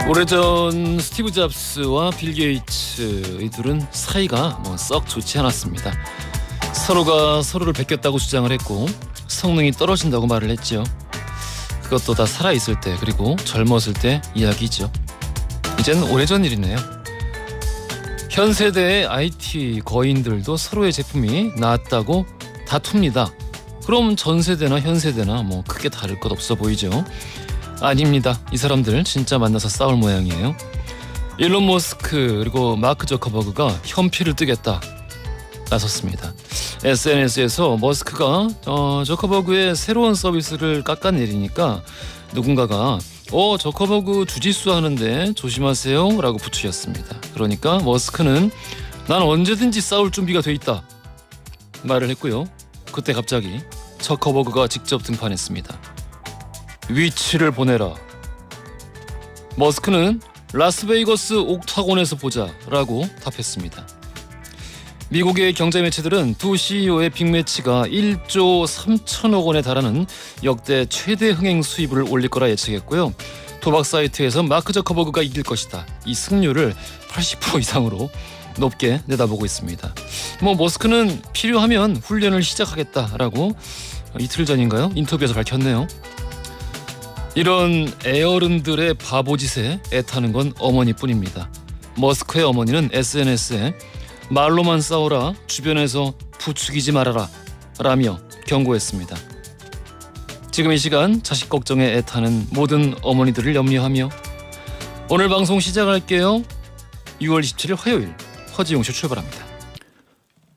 오래전 스티브 잡스와 빌 게이츠 이 둘은 사이가 썩 좋지 않았습니다. 서로가 서로를 베꼈다고 주장을 했고 성능이 떨어진다고 말을 했죠. 그것도 다 살아있을 때 그리고 젊었을 때 이야기죠. 이젠 오래전 일이네요. 현 세대의 IT 거인들도 서로의 제품이 나았다고 다툽니다. 그럼 전 세대나 현 세대나 크게 다를 것 없어 보이죠. 아닙니다. 이 사람들 진짜 만나서 싸울 모양이에요. 일론 머스크 그리고 마크 저커버그가 현피를 뜨겠다 나섰습니다. SNS에서 머스크가 저커버그의 새로운 서비스를 깎아내리니까 누군가가 저커버그 주짓수 하는데 조심하세요 라고 부추겼습니다. 그러니까 머스크는 난 언제든지 싸울 준비가 돼 있다 말을 했고요. 그때 갑자기 저커버그가 직접 등판했습니다. 위치를 보내라. 머스크는 라스베이거스 옥타곤에서 보자 라고 답했습니다. 미국의 경제 매체들은 두 CEO의 빅매치가 1조 3천억 원에 달하는 역대 최대 흥행 수입을 올릴 거라 예측했고요. 도박 사이트에서 마크 저커버그가 이길 것이다. 이 승률을 80% 이상으로 높게 내다보고 있습니다. 머스크는 필요하면 훈련을 시작하겠다라고 이틀 전인가요? 인터뷰에서 밝혔네요. 이런 애어른들의 바보짓에 애타는 건 어머니뿐입니다. 머스크의 어머니는 SNS에 말로만 싸워라, 주변에서 부추기지 말아라 라며 경고했습니다. 지금 이 시간 자식 걱정에 애타는 모든 어머니들을 염려하며 오늘 방송 시작할게요. 6월 27일 화요일 허지용쇼 출발합니다.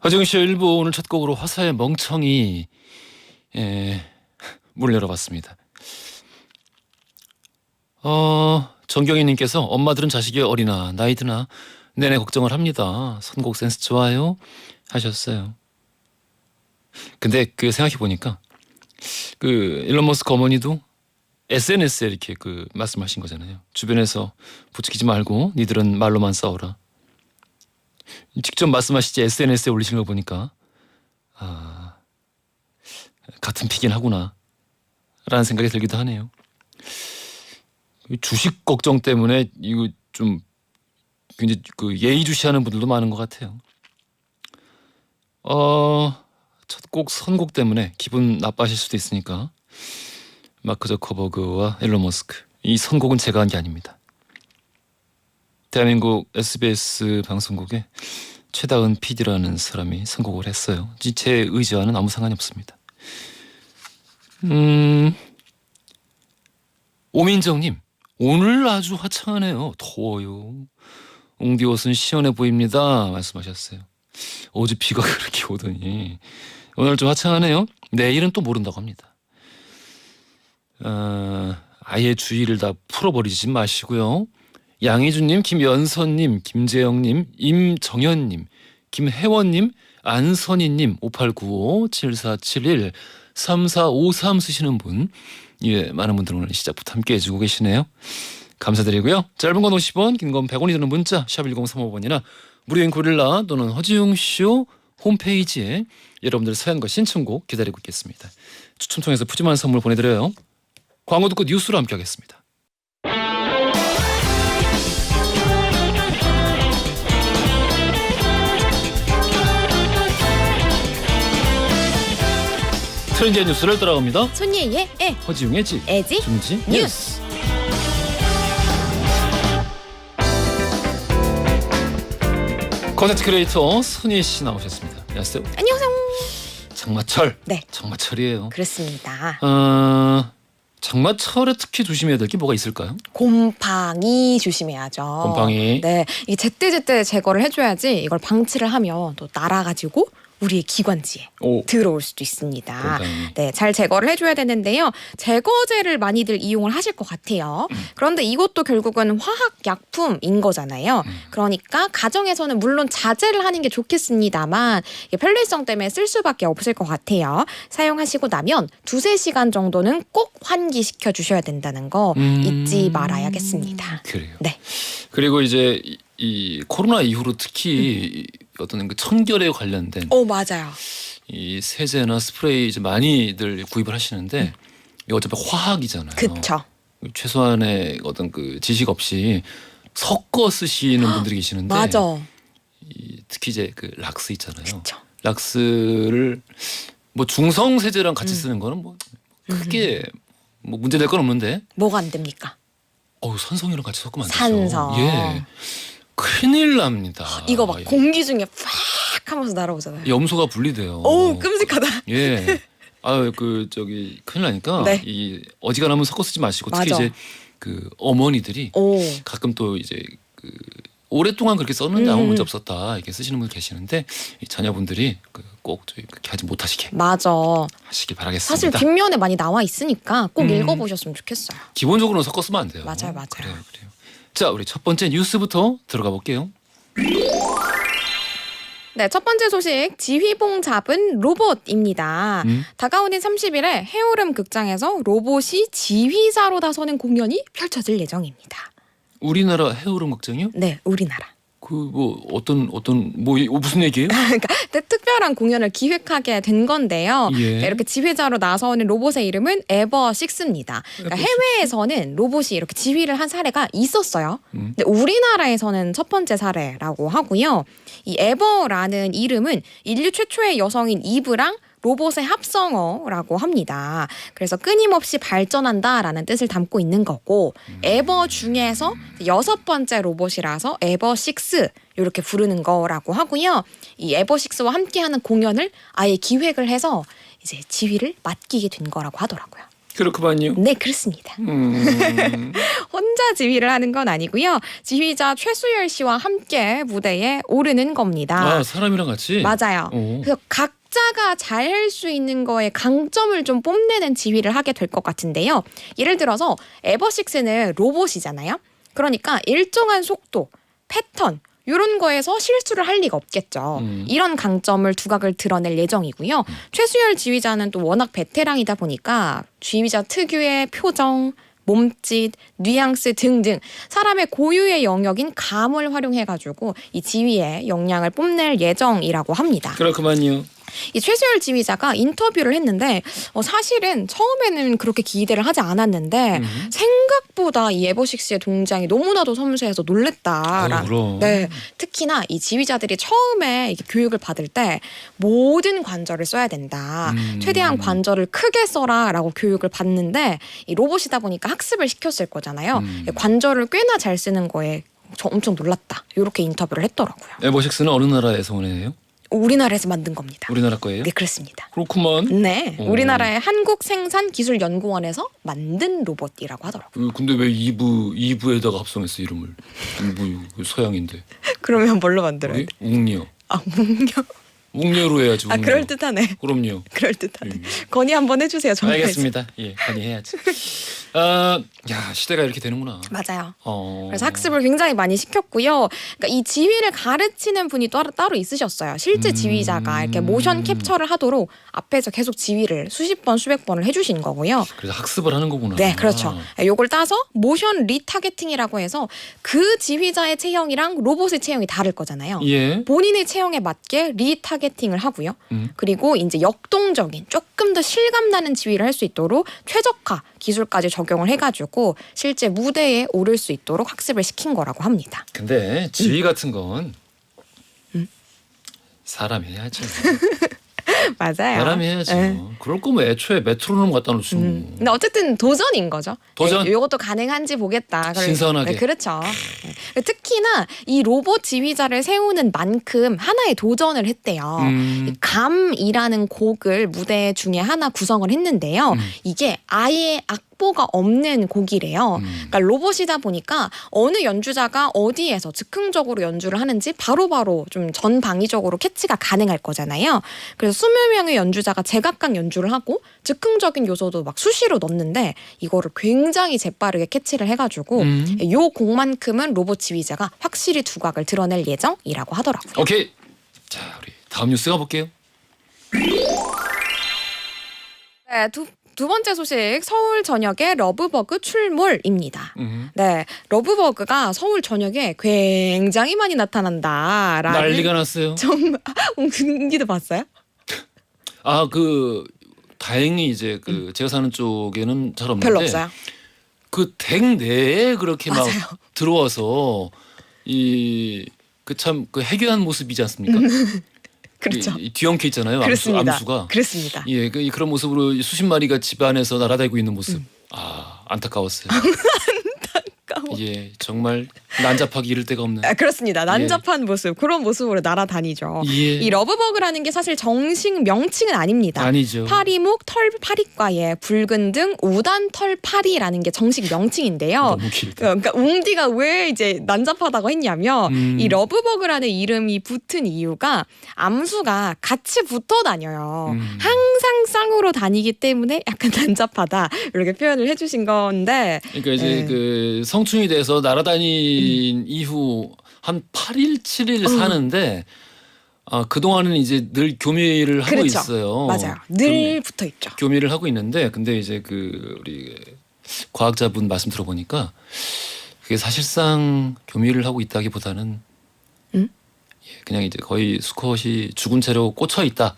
허지용쇼 1부 오늘 첫 곡으로 화사의 멍청이 문을 열어봤습니다. 정경희님께서 엄마들은 자식이 어리나 나이 드나 내내 걱정을 합니다. 선곡 센스 좋아요 하셨어요. 근데 생각해보니까 일론 머스크 어머니도 SNS에 이렇게 말씀하신 거잖아요. 주변에서 부추기지 말고 니들은 말로만 싸워라. 직접 말씀하시지 SNS에 올리신 거 보니까 같은 피긴 하구나 라는 생각이 들기도 하네요. 주식 걱정 때문에 이거 좀 굉장히 예의주시하는 분들도 많은 것 같아요. 첫 곡 선곡 때문에 기분 나빠하실 수도 있으니까 마크 저커버그와 일론 머스크 이 선곡은 제가 한 게 아닙니다. 대한민국 SBS 방송국에 최다은 PD라는 사람이 선곡을 했어요. 제 의지와는 아무 상관이 없습니다. 오민정님 오늘 아주 화창하네요. 더워요. 웅디 옷은 시원해 보입니다 말씀하셨어요. 어제 비가 그렇게 오더니 오늘 좀 화창하네요. 내일은 또 모른다고 합니다. 아예 주의를 다 풀어버리지 마시고요. 양희준님, 김연선님, 김재영님, 임정현님, 김혜원님, 안선희님, 5895-7471, 3453 쓰시는 분 많은 분들 오늘 시작부터 함께 해주고 계시네요. 감사드리고요. 짧은 건 50원, 긴 건 100원이 드는 문자 샵 1035번이나 무료인 고릴라 또는 허지웅쇼 홈페이지에 여러분들 사연과 신청곡 기다리고 있겠습니다. 추첨 통해서 푸짐한 선물 보내드려요. 광고 듣고 뉴스로 함께 하겠습니다. 트렌디한 뉴스를 따라갑니다. 손예의 애, 허지웅의 지, 애지, 중지 뉴스. 콘텐츠 크리에이터 손예 씨 나오셨습니다. 안녕하세요. 안녕하세요. 장마철. 네. 장마철이에요. 그렇습니다. 장마철에 특히 조심해야 될 게 뭐가 있을까요? 곰팡이 조심해야죠. 곰팡이. 네, 이 제때제때 제거를 해줘야지 이걸 방치를 하면 또 날아가지고 우리의 기관지에 들어올 수도 있습니다. 곰팡이. 네, 잘 제거를 해줘야 되는데요. 제거제를 많이들 이용을 하실 것 같아요. 그런데 이것도 결국은 화학약품인 거잖아요. 그러니까 가정에서는 물론 자제를 하는 게 좋겠습니다만 이게 편리성 때문에 쓸 수밖에 없을 것 같아요. 사용하시고 나면 2-3시간 정도는 꼭 환기시켜 주셔야 된다는 거 잊지 말아야겠습니다. 그래요. 네. 그리고 이제 이 코로나 이후로 특히 어떤 청결에 관련된 맞아요. 이 세제나 스프레이 이제 많이들 구입을 하시는데 이거 어차피 화학이잖아요. 그쵸. 최소한의 어떤 그 지식 없이 섞어 쓰시는 분들이 계시는데 맞아. 특히 이제 그 락스 있잖아요. 그쵸. 락스를 뭐 중성 세제랑 같이 쓰는 거는 뭐 크게 뭐 문제될 건 없는데 뭐가 안 됩니까? 산성이랑 같이 섞으면 안 되죠. 산성. 예. 큰일 납니다. 이거 막 예. 공기 중에 팍 하면서 날아오잖아요. 염소가 분리돼요. 오, 끔찍하다. 예. 큰일 나니까 네. 이 어지간하면 섞어 쓰지 마시고 특히 맞아. 이제 그 어머니들이 오. 가끔 또 이제 그 오랫동안 그렇게 썼는데 아무 문제 없었다 이렇게 쓰시는 분들 계시는데 이 자녀분들이 꼭 그렇게 하지 못하시게 맞아. 하시길 사실 바라겠습니다. 뒷면에 많이 나와 있으니까 꼭 읽어보셨으면 좋겠어요. 기본적으로는 섞어 쓰면 안 돼요. 맞아요. 그래요. 자, 우리 첫 번째 뉴스부터 들어가 볼게요. 네, 첫 번째 소식 지휘봉 잡은 로봇입니다. 다가오는 30일에 해오름 극장에서 로봇이 지휘자로 나서는 공연이 펼쳐질 예정입니다. 우리나라 해오름 극장이요? 네, 우리나라. 그 뭐 어떤 무슨 얘기예요? 그러니까 특별한 공연을 기획하게 된 건데요. 예. 네, 이렇게 지휘자로 나서는 로봇의 이름은 에버6입니다. 그러니까 해외에서는 로봇이 이렇게 지휘를 한 사례가 있었어요. 근데 우리나라에서는 첫 번째 사례라고 하고요. 이 에버라는 이름은 인류 최초의 여성인 이브랑 로봇의 합성어라고 합니다. 그래서 끊임없이 발전한다라는 뜻을 담고 있는 거고 에버 중에서 6번째 로봇이라서 에버6 이렇게 부르는 거라고 하고요. 이 에버6와 함께하는 공연을 아예 기획을 해서 이제 지휘를 맡기게 된 거라고 하더라고요. 그렇구만요. 네, 그렇습니다. 혼자 지휘를 하는 건 아니고요. 지휘자 최수열 씨와 함께 무대에 오르는 겁니다. 사람이랑 같이? 맞아요. 오. 그래서 각자가 잘 할 수 있는 거에 강점을 좀 뽐내는 지휘를 하게 될 것 같은데요. 예를 들어서 에버6는 로봇이잖아요. 그러니까 일정한 속도, 패턴 이런 거에서 실수를 할 리가 없겠죠. 이런 강점을 두각을 드러낼 예정이고요. 최수열 지휘자는 또 워낙 베테랑이다 보니까 지휘자 특유의 표정, 몸짓, 뉘앙스 등등 사람의 고유의 영역인 감을 활용해가지고 이 지휘의 역량을 뽐낼 예정이라고 합니다. 그렇구만요. 이 최수열 지휘자가 인터뷰를 했는데 사실은 처음에는 그렇게 기대를 하지 않았는데 생각보다 이 에버식스의 동작이 너무나도 섬세해서 놀랬다. 그럼. 네, 특히나 이 지휘자들이 처음에 이렇게 교육을 받을 때 모든 관절을 써야 된다. 최대한 관절을 크게 써라라고 교육을 받는데 이 로봇이다 보니까 학습을 시켰을 거잖아요. 관절을 꽤나 잘 쓰는 거에 저 엄청 놀랐다. 이렇게 인터뷰를 했더라고요. 에버식스는 어느 나라에서 오네요? 우리나라에서 만든 겁니다. 우리나라 거예요? 네, 그렇습니다. 그렇구만. 네, 오. 우리나라의 한국생산기술연구원에서 만든 로봇이라고 하더라고요. 근데 왜 2부에다가 합성했어 이름을? 2부 서양인데. 그러면 뭘로 만들어야 돼? 웅녀. 웅녀. 웅녀로 해야지. 웅녀. 그럴 듯하네. 그럼요. 그럴 듯하네. 건의 한번 해주세요. 정말. 알겠습니다. 예, 건의해야지. 야, 시대가 이렇게 되는구나. 맞아요. 어. 그래서 학습을 굉장히 많이 시켰고요. 그러니까 이 지휘를 가르치는 분이 따로 있으셨어요. 실제 지휘자가 이렇게 모션 캡처를 하도록 앞에서 계속 지휘를 수십 번, 수백 번을 해주신 거고요. 그래서 학습을 하는 거구나. 네, 그렇죠. 요걸 따서 모션 리타겟팅이라고 해서 그 지휘자의 체형이랑 로봇의 체형이 다를 거잖아요. 예. 본인의 체형에 맞게 리타겟팅을 하고요. 그리고 이제 역동적인 조금 더 실감나는 지휘를 할 수 있도록 최적화 기술까지 적용을 해가지고 실제 무대에 오를 수 있도록 학습을 시킨 거라고 합니다. 근데 지휘 같은 건 사람이 해야죠. 맞아요. 사람이 해야죠. 네. 그럴 거면 애초에 메트로놈 갖다 놓지 뭐. 근데 어쨌든 도전인 거죠. 도전? 네, 이것도 가능한지 보겠다. 신선하게. 네, 그렇죠. 네. 특히나 이 로봇 지휘자를 세우는 만큼 하나의 도전을 했대요. 이 감이라는 곡을 무대 중에 하나 구성을 했는데요. 이게 아예 악보가 없는 곡이래요. 그러니까 로봇이다 보니까 어느 연주자가 어디에서 즉흥적으로 연주를 하는지 바로바로 좀 전방위적으로 캐치가 가능할 거잖아요. 그래서 20명의 연주자가 제각각 연주를 하고 즉흥적인 요소도 막 수시로 넣는데 이거를 굉장히 재빠르게 캐치를 해가지고 요 곡만큼은 로봇 지휘자가 확실히 두각을 드러낼 예정이라고 하더라고요. 오케이. 자, 우리 다음 뉴스 가볼게요. 네, 두 번째 소식 서울 전역에 러브버그 출몰입니다. 네, 러브버그가 서울 전역에 굉장히 많이 나타난다라는 난리가 났어요. 정말 웅기도 봤어요? 다행히 이제 제가 사는 쪽에는 잘 없는데 별로 없어요. 그 댁 내에 그렇게 막 맞아요. 들어와서 이 그 참 그 해괴한 모습이지 않습니까? 그렇죠. 이 뒤엉켜 있잖아요. 그렇습니다. 암수가. 그렇습니다. 예, 그런 모습으로 수십 마리가 집 안에서 날아다니고 있는 모습. 아, 안타까웠어요. 예, 정말 난잡하기 이를 데가 없는. 그렇습니다. 난잡한 모습, 그런 모습으로 날아다니죠. 예. 이 러브버그라는 게 사실 정식 명칭은 아닙니다. 아니죠. 파리목 털파리과의 붉은 등 우단털 파리라는 게 정식 명칭인데요. 너무 길다. 그러니까 웅디가 왜 이제 난잡하다고 했냐면 이 러브버그라는 이름이 붙은 이유가 암수가 같이 붙어 다녀요. 항상 쌍으로 다니기 때문에 약간 난잡하다 이렇게 표현을 해주신 건데. 그러니까 이제 그 성충이 돼서 날아다닌 이후 한 8일, 7일 사는데 그 동안은 이제 늘 교미를 하고 그렇죠. 있어요. 맞아요. 늘 붙어 있죠. 교미를 하고 있는데 근데 이제 그 우리 과학자분 말씀 들어보니까 그게 사실상 교미를 하고 있다기보다는 예, 그냥 이제 거의 수컷이 죽은 채로 꽂혀 있다.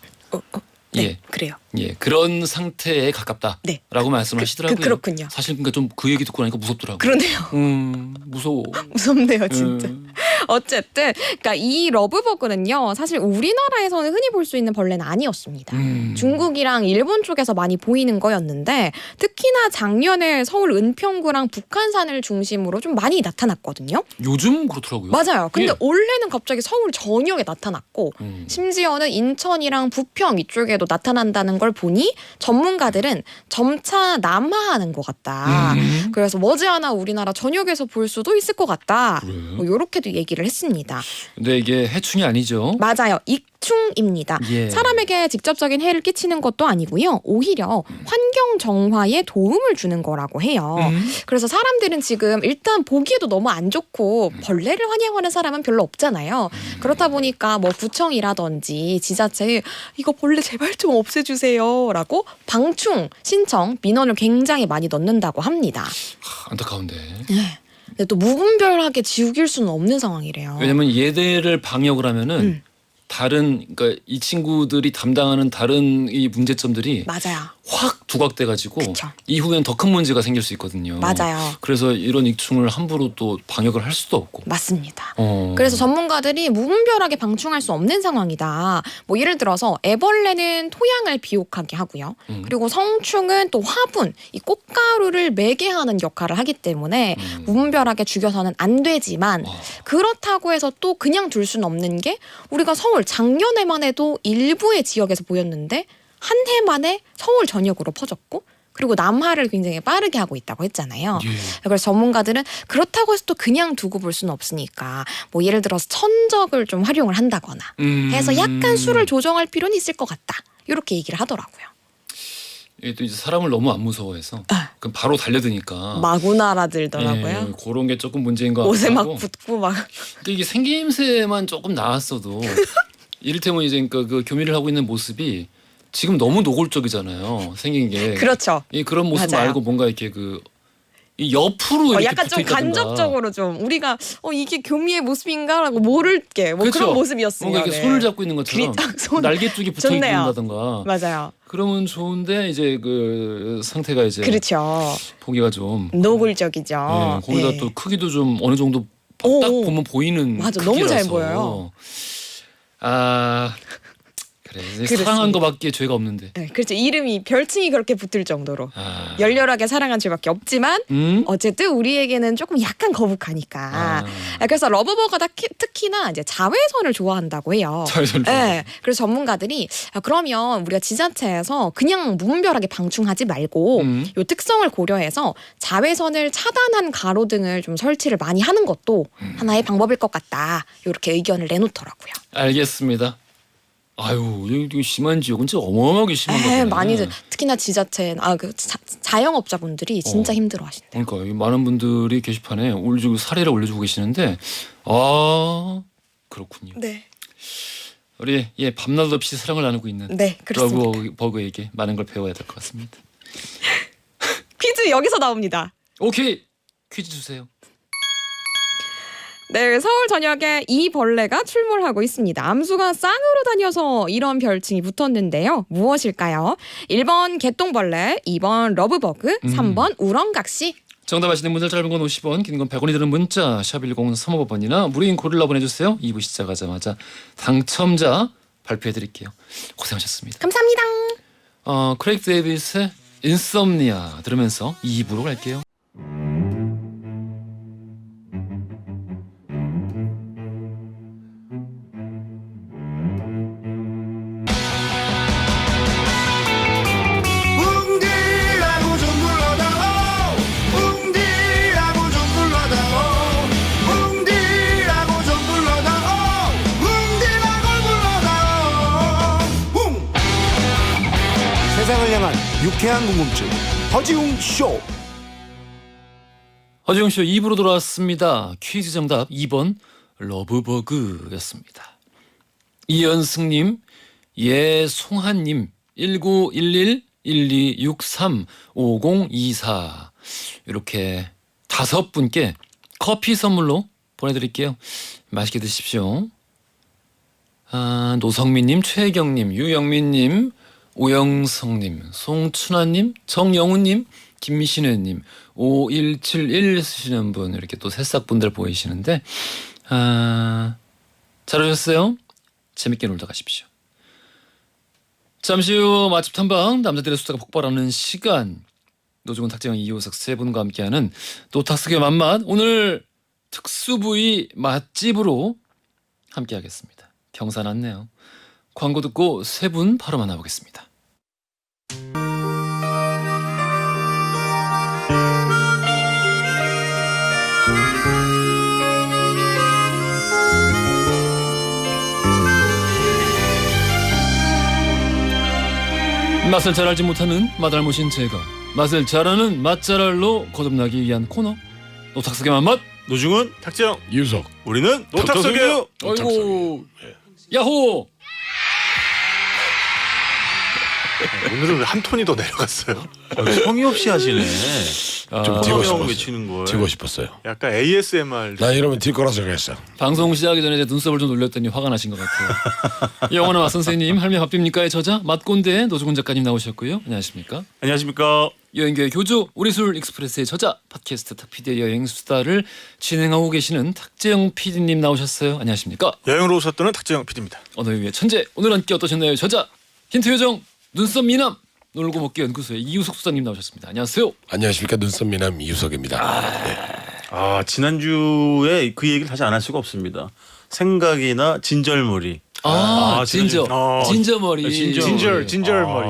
네, 예, 그래요. 예, 그런 상태에 가깝다라고 네. 말씀하시더라고요. 그렇군요. 사실 그러니까 좀 그 얘기 듣고 나니까 무섭더라고요. 그러네요. 무서워. 무섭네요, 진짜. 어쨌든 그러니까 이 러브버그는요. 사실 우리나라에서는 흔히 볼 수 있는 벌레는 아니었습니다. 중국이랑 일본 쪽에서 많이 보이는 거였는데 특히나 작년에 서울 은평구랑 북한산을 중심으로 좀 많이 나타났거든요. 요즘 그렇더라고요. 맞아요. 근데 예. 올해는 갑자기 서울 전역에 나타났고 심지어는 인천이랑 부평 이쪽에도 나타난다는 걸 보니 전문가들은 점차 남하하는 것 같다. 그래서 머지않아 우리나라 전역에서 볼 수도 있을 것 같다. 그래? 뭐 이렇게도 얘기를 했습니다. 근데 이게 해충이 아니죠? 맞아요. 익충입니다. 예. 사람에게 직접적인 해를 끼치는 것도 아니고요. 오히려 환경 정화에 도움을 주는 거라고 해요. 그래서 사람들은 지금 일단 보기에도 너무 안 좋고 벌레를 환영하는 사람은 별로 없잖아요. 그렇다 보니까 뭐 구청이라든지 지자체에 이거 벌레 제발 좀 없애주세요라고 방충 신청 민원을 굉장히 많이 넣는다고 합니다. 안타까운데. 근데 또 무분별하게 지우길 수는 없는 상황이래요. 왜냐면 얘들을 방역을 하면은 다른 그러니까 이 친구들이 담당하는 다른 이 문제점들이 맞아요. 확 두각돼가지고 그쵸. 이후엔 더 큰 문제가 생길 수 있거든요. 맞아요. 그래서 이런 익충을 함부로 또 방역을 할 수도 없고. 맞습니다. 어. 그래서 전문가들이 무분별하게 방충할 수 없는 상황이다. 뭐 예를 들어서 애벌레는 토양을 비옥하게 하고요. 그리고 성충은 또 화분, 이 꽃가루를 매게 하는 역할을 하기 때문에 무분별하게 죽여서는 안 되지만 그렇다고 해서 또 그냥 둘 수는 없는 게 우리가 서울 작년에만 해도 일부의 지역에서 보였는데 한 해 만에 서울 전역으로 퍼졌고 그리고 남하를 굉장히 빠르게 하고 있다고 했잖아요. 예. 그래서 전문가들은 그렇다고 해서 또 그냥 두고 볼 수는 없으니까 뭐 예를 들어서 천적을 좀 활용을 한다거나 해서 약간 수를 조정할 필요는 있을 것 같다. 이렇게 얘기를 하더라고요. 이게 또 이제 사람을 너무 안 무서워해서 그럼 바로 달려드니까. 마구 날아들더라고요. 예, 그런 게 조금 문제인 것 옷에 막 같고. 붙고 막. 근데 이게 생김새만 조금 나았어도 이를테면 이제 그러니까 그 교미를 하고 있는 모습이 지금 너무 노골적이잖아요. 생긴 게. 그렇죠. 이 그런 모습 맞아요. 말고 뭔가 이렇게 이 옆으로 이렇게 약간 좀 붙어있다든가. 간접적으로 좀 우리가 이게 교미의 모습인가라고 모를 게 뭐 그렇죠. 그런 모습이었으면. 뭔가 이렇게 손을 잡고 있는 것처럼 날개 쪽이 붙어 좋네요. 있다든가. 맞아요. 그러면 좋은데 이제 그 상태가 이제 그렇죠. 보기가 좀 노골적이죠. 예, 거기다 예. 또 크기도 좀 어느 정도 딱 오. 보면 보이는 맞아, 너무 잘 크기라서. 보여요. 아 그래 이제 그렇습니다. 사랑한 거밖에 죄가 없는데. 네, 그렇죠. 이름이 별칭이 그렇게 붙을 정도로 아. 열렬하게 사랑한 죄밖에 없지만 어쨌든 우리에게는 조금 약간 거북하니까. 그래서 러브버거가 특히나 이제 자외선을 좋아한다고 해요. 자외선을 네, 그래서 전문가들이 그러면 우리가 지자체에서 그냥 무분별하게 방충하지 말고 요 특성을 고려해서 자외선을 차단한 가로등을 좀 설치를 많이 하는 것도 하나의 방법일 것 같다. 이렇게 의견을 내놓더라고요. 알겠습니다. 아유 이거 심한 지역은 진짜 어마어마하게 심한 거네. 많이 특히나 지자체 자영업자분들이 진짜 힘들어하신대요. 그러니까 이 많은 분들이 게시판에 올려주고 사례를 올려주고 계시는데 아 그렇군요. 네, 우리 밤낮 없이 사랑을 나누고 있는 네, 그렇습니다. 러브버그에게 많은 걸 배워야 될 것 같습니다. 퀴즈 여기서 나옵니다. 오케이 퀴즈 주세요. 네, 서울 전역에 이 벌레가 출몰하고 있습니다. 암수가 쌍으로 다녀서 이런 별칭이 붙었는데요. 무엇일까요? 1번 개똥벌레, 2번 러브버그, 3번 우렁각시. 정답 아시는 분들 짧은 건 50원, 긴 건 100원이 드는 문자 샵 1035번이나 무료인 고릴라 보내주세요. 2부 시작하자마자 당첨자 발표해드릴게요. 고생하셨습니다. 감사합니다. 크레이크 데이비스의 인썸니아 들으면서 2부로 갈게요. 웅디라고 좀 불러다오 웅디라고 좀 불러다오 웅디라고 좀 불러다오 웅디라고 불러다오 웅 세상을 향한 유쾌한 궁금증 허지웅 쇼. 허지웅쇼 2부로 돌아왔습니다. 퀴즈 정답 2번 러브버그였습니다. 이연승님, 예송한님, 1911-1263-5024 이렇게 5분께 커피 선물로 보내드릴게요. 맛있게 드십시오. 노성민님, 최경님, 유영민님, 오영성님, 송춘하님, 정영훈님, 김신혜님, 5171 쓰시는 분 이렇게 또 새싹분들 보이시는데 잘 오셨어요? 재밌게 놀다 가십시오. 잠시 후 맛집 탐방 남자들의 수다가 폭발하는 시간 노중훈 탁재영 이효석 세 분과 함께하는 노탁스의 맛맛 오늘 특수 부위 맛집으로 함께하겠습니다. 경사 났네요. 광고 듣고 세 분 바로 만나보겠습니다. 맛을 잘 알지 못하는 맛알못인 제가 맛을 잘하는 맛잘알로 거듭나기 위한 코너 노탁석의 맛맛 노중훈, 탁재영, 이유석. 우리는 노탁석이에요. 아이고 야호 오늘은 왜 한 톤이 더 내려갔어요? 성의 없이 하시네. 좀 튀고 형 싶었어. 외치는 걸. 튀고 싶었어요. 약간 ASMR. 나 이러면 튈 거라 생각했어. 방송 시작하기 전에 제 눈썹을 좀 놀렸더니 화가 나신 것 같아요. 영원한 맛 선생님 할매 밥입니까의 저자 맛꼰대 노중훈 작가님 나오셨고요. 안녕하십니까? 안녕하십니까? 여행교의 교주 우리술 익스프레스의 저자 팟캐스트 탁피디의 여행 수다를 진행하고 계시는 탁재영 PD님 나오셨어요. 안녕하십니까? 여행으로 오셨던 탁재영 PD입니다. 언어의 위의 천재 오늘 함께 어떠셨나요? 저자 힌트 요정 눈썹 미남 놀고 먹기 연구소의 이유석 수사님 나오셨습니다. 안녕하세요. 안녕하십니까 눈썹 미남 이유석입니다. 지난주에 그 얘기를 다시 안 할 수가 없습니다. 생각이나 진절머리. 진저 진저머리 진절머리.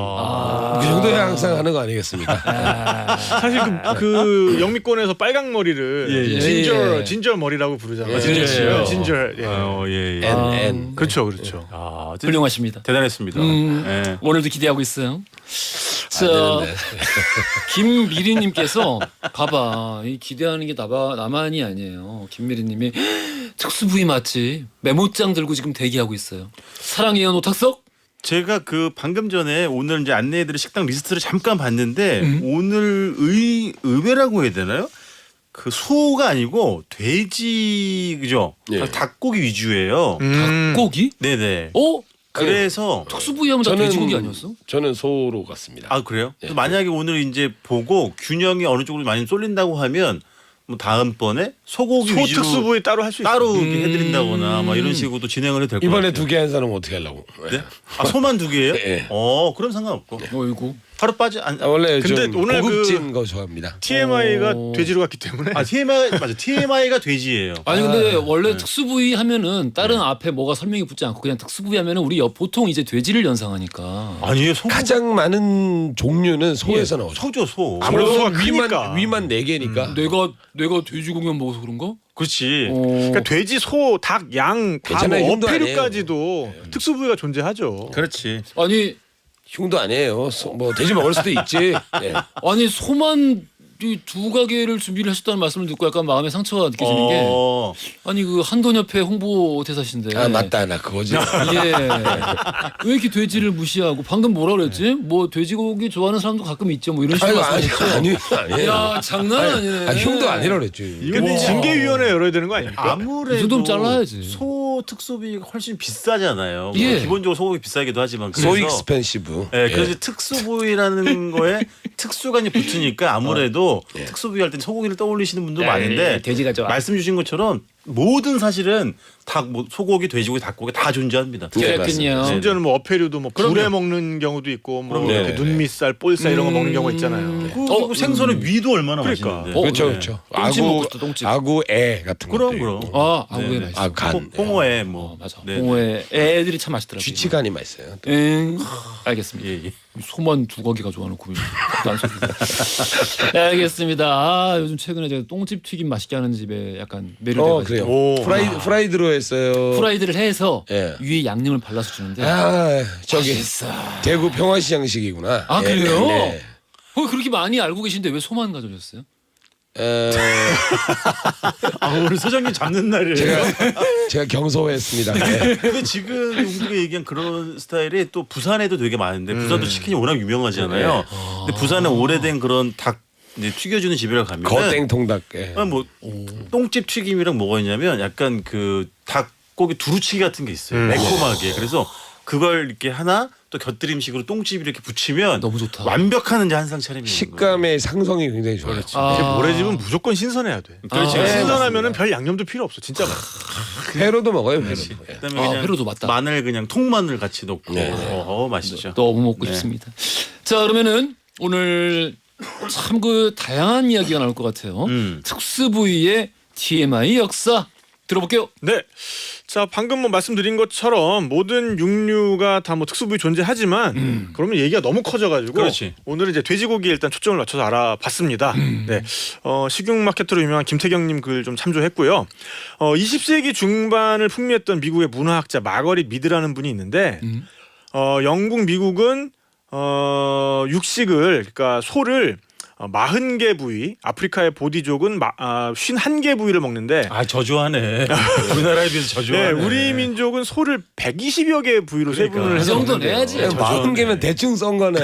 그 정도에 항상 하는 거 아니겠습니까? 사실 그 영미권에서 빨강 머리를 예. 진절 머리라고 부르잖아요. 진절. 진절. 예. 예. N. 그렇죠, 그렇죠. 훌륭하십니다. 대단했습니다. 예. 오늘도 기대하고 있어요. 자, 되는데. 김미리님께서 봐봐 이 기대하는 게 나만이 아니에요. 김미리님이 특수 부위 맛집 메모장 들고 지금 대기하고 있어요. 사랑해요 노탁석. 제가 그 방금 전에 오늘 이제 안내해드릴 식당 리스트를 잠깐 봤는데 오늘 의외라고 해야 되나요? 그 소가 아니고 돼지 그죠? 예. 닭고기 위주예요. 닭고기? 네네. 그래서 특수 부위하면 다 돼지고기 아니었어? 저는 소로 갔습니다. 아 그래요? 예. 또 만약에 오늘 이제 보고 균형이 어느 쪽으로 많이 쏠린다고 하면 뭐 다음번에 소고기 소 위주로 특수부위 따로 할 수 있어요. 따로 이렇게 해드린다거나 막 이런 식으로 또 진행을 해도 될 것 같아요. 이번에 2개 한 사람은 어떻게 하려고? 네? 아 소만 2개예요? 예. 그럼 상관없고 어이구. 하루 빠지 안. 원래 근데 좀 오늘 고급진 거 좋아합니다. TMI가 오. 돼지로 갔기 때문에. 아 TMI 맞아. TMI가 돼지예요. 아니 근데 원래 특수 부위 하면은 다른 앞에 뭐가 설명이 붙지 않고 그냥 특수 부위 하면은 우리 보통 이제 돼지를 연상하니까. 아니에요. 소. 가장 많은 종류는 소에서 나오죠. 소죠 소. 아무래도 소가 크니까. 위만 4개니까. 내가 돼지고기만 먹어서 그런가? 그렇지. 그러니까 돼지, 소, 닭, 양, 다 괜찮아요. 뭐 흉도 어패류까지도 특수부위가 존재하죠. 그렇지. 아니 흉도 아니에요. 뭐 돼지 먹을 수도 있지. 예. 아니 소만 이 2가게를 준비를 하셨다는 말씀을 듣고 약간 마음의 상처가 느껴지는 게 아니 그 한돈협회 홍보 대사신데. 아 맞다 나 그거지. 예. 왜 이렇게 돼지를 무시하고 방금 뭐라 그랬지? 뭐 돼지고기 좋아하는 사람도 가끔 있죠. 뭐 이런 식으로 말씀하셨죠. 아니에요. 야 장난 아니네. 흉도 아니라 그랬지. 근데 징계위원회 열어야 되는 거 아닙니까? 아무래도 이 정도면 잘라야지. 소 특수비가 훨씬 비싸잖아요. 뭐 예. 기본적으로 소고기 비싸기도 하지만 소 그래서 익스펜시브. 네, 그래서 특수부위라는 거에 특수가 이제 붙으니까 아무래도 돼지고 특수부위 할 때 소고기를 떠올리시는 분도 많은데 돼지가 좋아. 말씀 주신 것처럼 모든 사실은 닭, 뭐 소고기, 돼지고기, 닭고기 다 존재합니다. 그렇군요. 심지어는 뭐 어패류도 뭐 그럼요. 불에 먹는 경우도 있고 뭐 그럼요. 이렇게 눈밑살, 볼살 이런 거 먹는 경우가 있잖아요. 그리고 생선의 위도 얼마나 그러니까. 맛있는데. 그렇죠, 네. 그렇죠. 똥집 먹고 싶다, 똥집. 아구애 같은 그럼 것도 그럼. 있고. 아, 아구에 네, 맛있어. 아간. 홍어에 뭐 맞아. 네. 홍어에 애들이 참 맛있더라고요. 쥐치간이 맛있어요. 알겠습니다. 예, 예. 소만 두거기가 좋아하는 고민. 안 소리. 네, 알겠습니다. 아, 요즘 최근에 제가 똥집 튀김 맛있게 하는 집에 약간 매료돼가지고 그래요. 오. 프라이드로 했어요. 프라이드를 해서 예. 위에 양념을 발라서 주는데 아, 저기 맛있어. 대구 평화시장식이구나. 아, 예, 그래요? 네. 그렇게 많이 알고 계신데 왜 소만 가져오셨어요? 아, 오늘 소장님 잡는 날이에요. 제가 경소했습니다. 네. 근데 지금 우리가 얘기한 그런 스타일이 또 부산에도 되게 많은데 부산도 치킨이 워낙 유명하잖아요. 근데 부산에 오래된 그런 닭 이제 튀겨주는 집이라 가면 거땡통닭. 예. 뭐 똥집 튀김이랑 뭐가 있냐면 약간 그 닭고기 두루치기 같은 게 있어요. 매콤하게. 그래서 그걸 이렇게 하나 또 곁들임식으로 똥집 이렇게 붙이면 너무 좋다. 완벽한 이제 한상 차림이 식감의 상성이 굉장히 좋아요. 그렇지. 아. 이제 모래집은 무조건 신선해야 돼. 그렇지. 아, 신선하면은 별 양념도 필요 없어. 진짜 맛있어. 회로도 먹어요. 회로도. 예. 그다음에 아, 그냥 회로도 맞다. 마늘 그냥 통마늘 같이 넣고 네. 맛있죠. 너무 먹고 네. 싶습니다. 자, 그러면은 오늘 참 그 다양한 이야기가 나올 것 같아요. 특수 부위의 TMI 역사 들어볼게요. 네. 자, 방금 뭐 말씀드린 것처럼 모든 육류가 다 뭐 특수부위 존재하지만 그러면 얘기가 너무 커져가지고 그렇지. 오늘은 이제 돼지고기에 일단 초점을 맞춰서 알아봤습니다. 네. 식육 마케터로 유명한 김태경님 글 좀 참조했고요. 20세기 중반을 풍미했던 미국의 문화학자 마거릿 미드라는 분이 있는데 영국 미국은 육식을 그러니까 소를 40개 부위, 아프리카의 보디족은 51개 부위를 먹는데 아 저주하네. 우리나라에 비해서 네, 저주하네. 우리 민족은 소를 120여 개 부위로 그러니까. 세분을 이 해서 정도 먹는데요. 내야지. 예, 40개면 대충 썬 거네.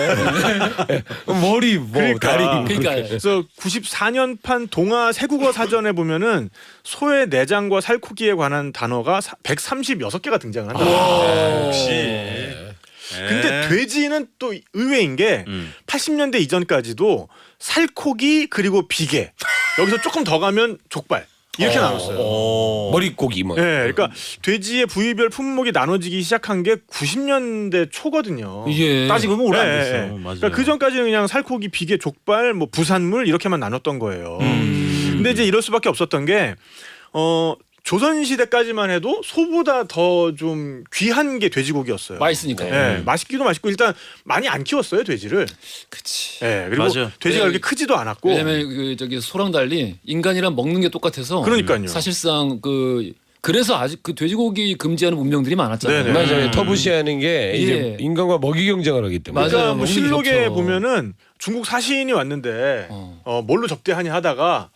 머리, 뭐 그러니까. 다리. 그러니까 그래서 94년판 동아 세국어 사전에 보면은 소의 내장과 살코기에 관한 단어가 136개가 등장을 한다. 역시. 근데 돼지는 또 의외인 게 80년대 이전까지도 살코기 그리고 비계 여기서 조금 더 가면 족발 이렇게 나눴어요. 머리고기 뭐. 네, 그러니까 돼지의 부위별 품목이 나눠지기 시작한 게 90년대 초거든요. 이게 따지고 보면 오래 안 네, 됐어. 네. 맞아요. 그러니까 그 전까지는 그냥 살코기, 비계, 족발, 뭐 부산물 이렇게만 나눴던 거예요. 근데 이제 이럴 수밖에 없었던 게 조선 시대까지만 해도 소보다 더 좀 귀한 게 돼지고기였어요. 맛있으니까. 네, 맛있기도 맛있고 일단 많이 안 키웠어요 돼지를. 그치. 네, 그리고 맞아요. 돼지가 네. 그렇게 크지도 않았고. 왜냐면 그 저기 소랑 달리 인간이랑 먹는 게 똑같아서. 그러니까요. 사실상 그래서 아직 그 돼지고기 금지하는 문명들이 많았잖아요. 네네. 맞아요. 터부시하는 게 이제 예. 인간과 먹이 경쟁을 하기 때문에. 맞아요. 그러니까 뭐 먹는 게 실록에 좋죠. 보면은 중국 사시인이 왔는데 뭘로 접대하냐 하다가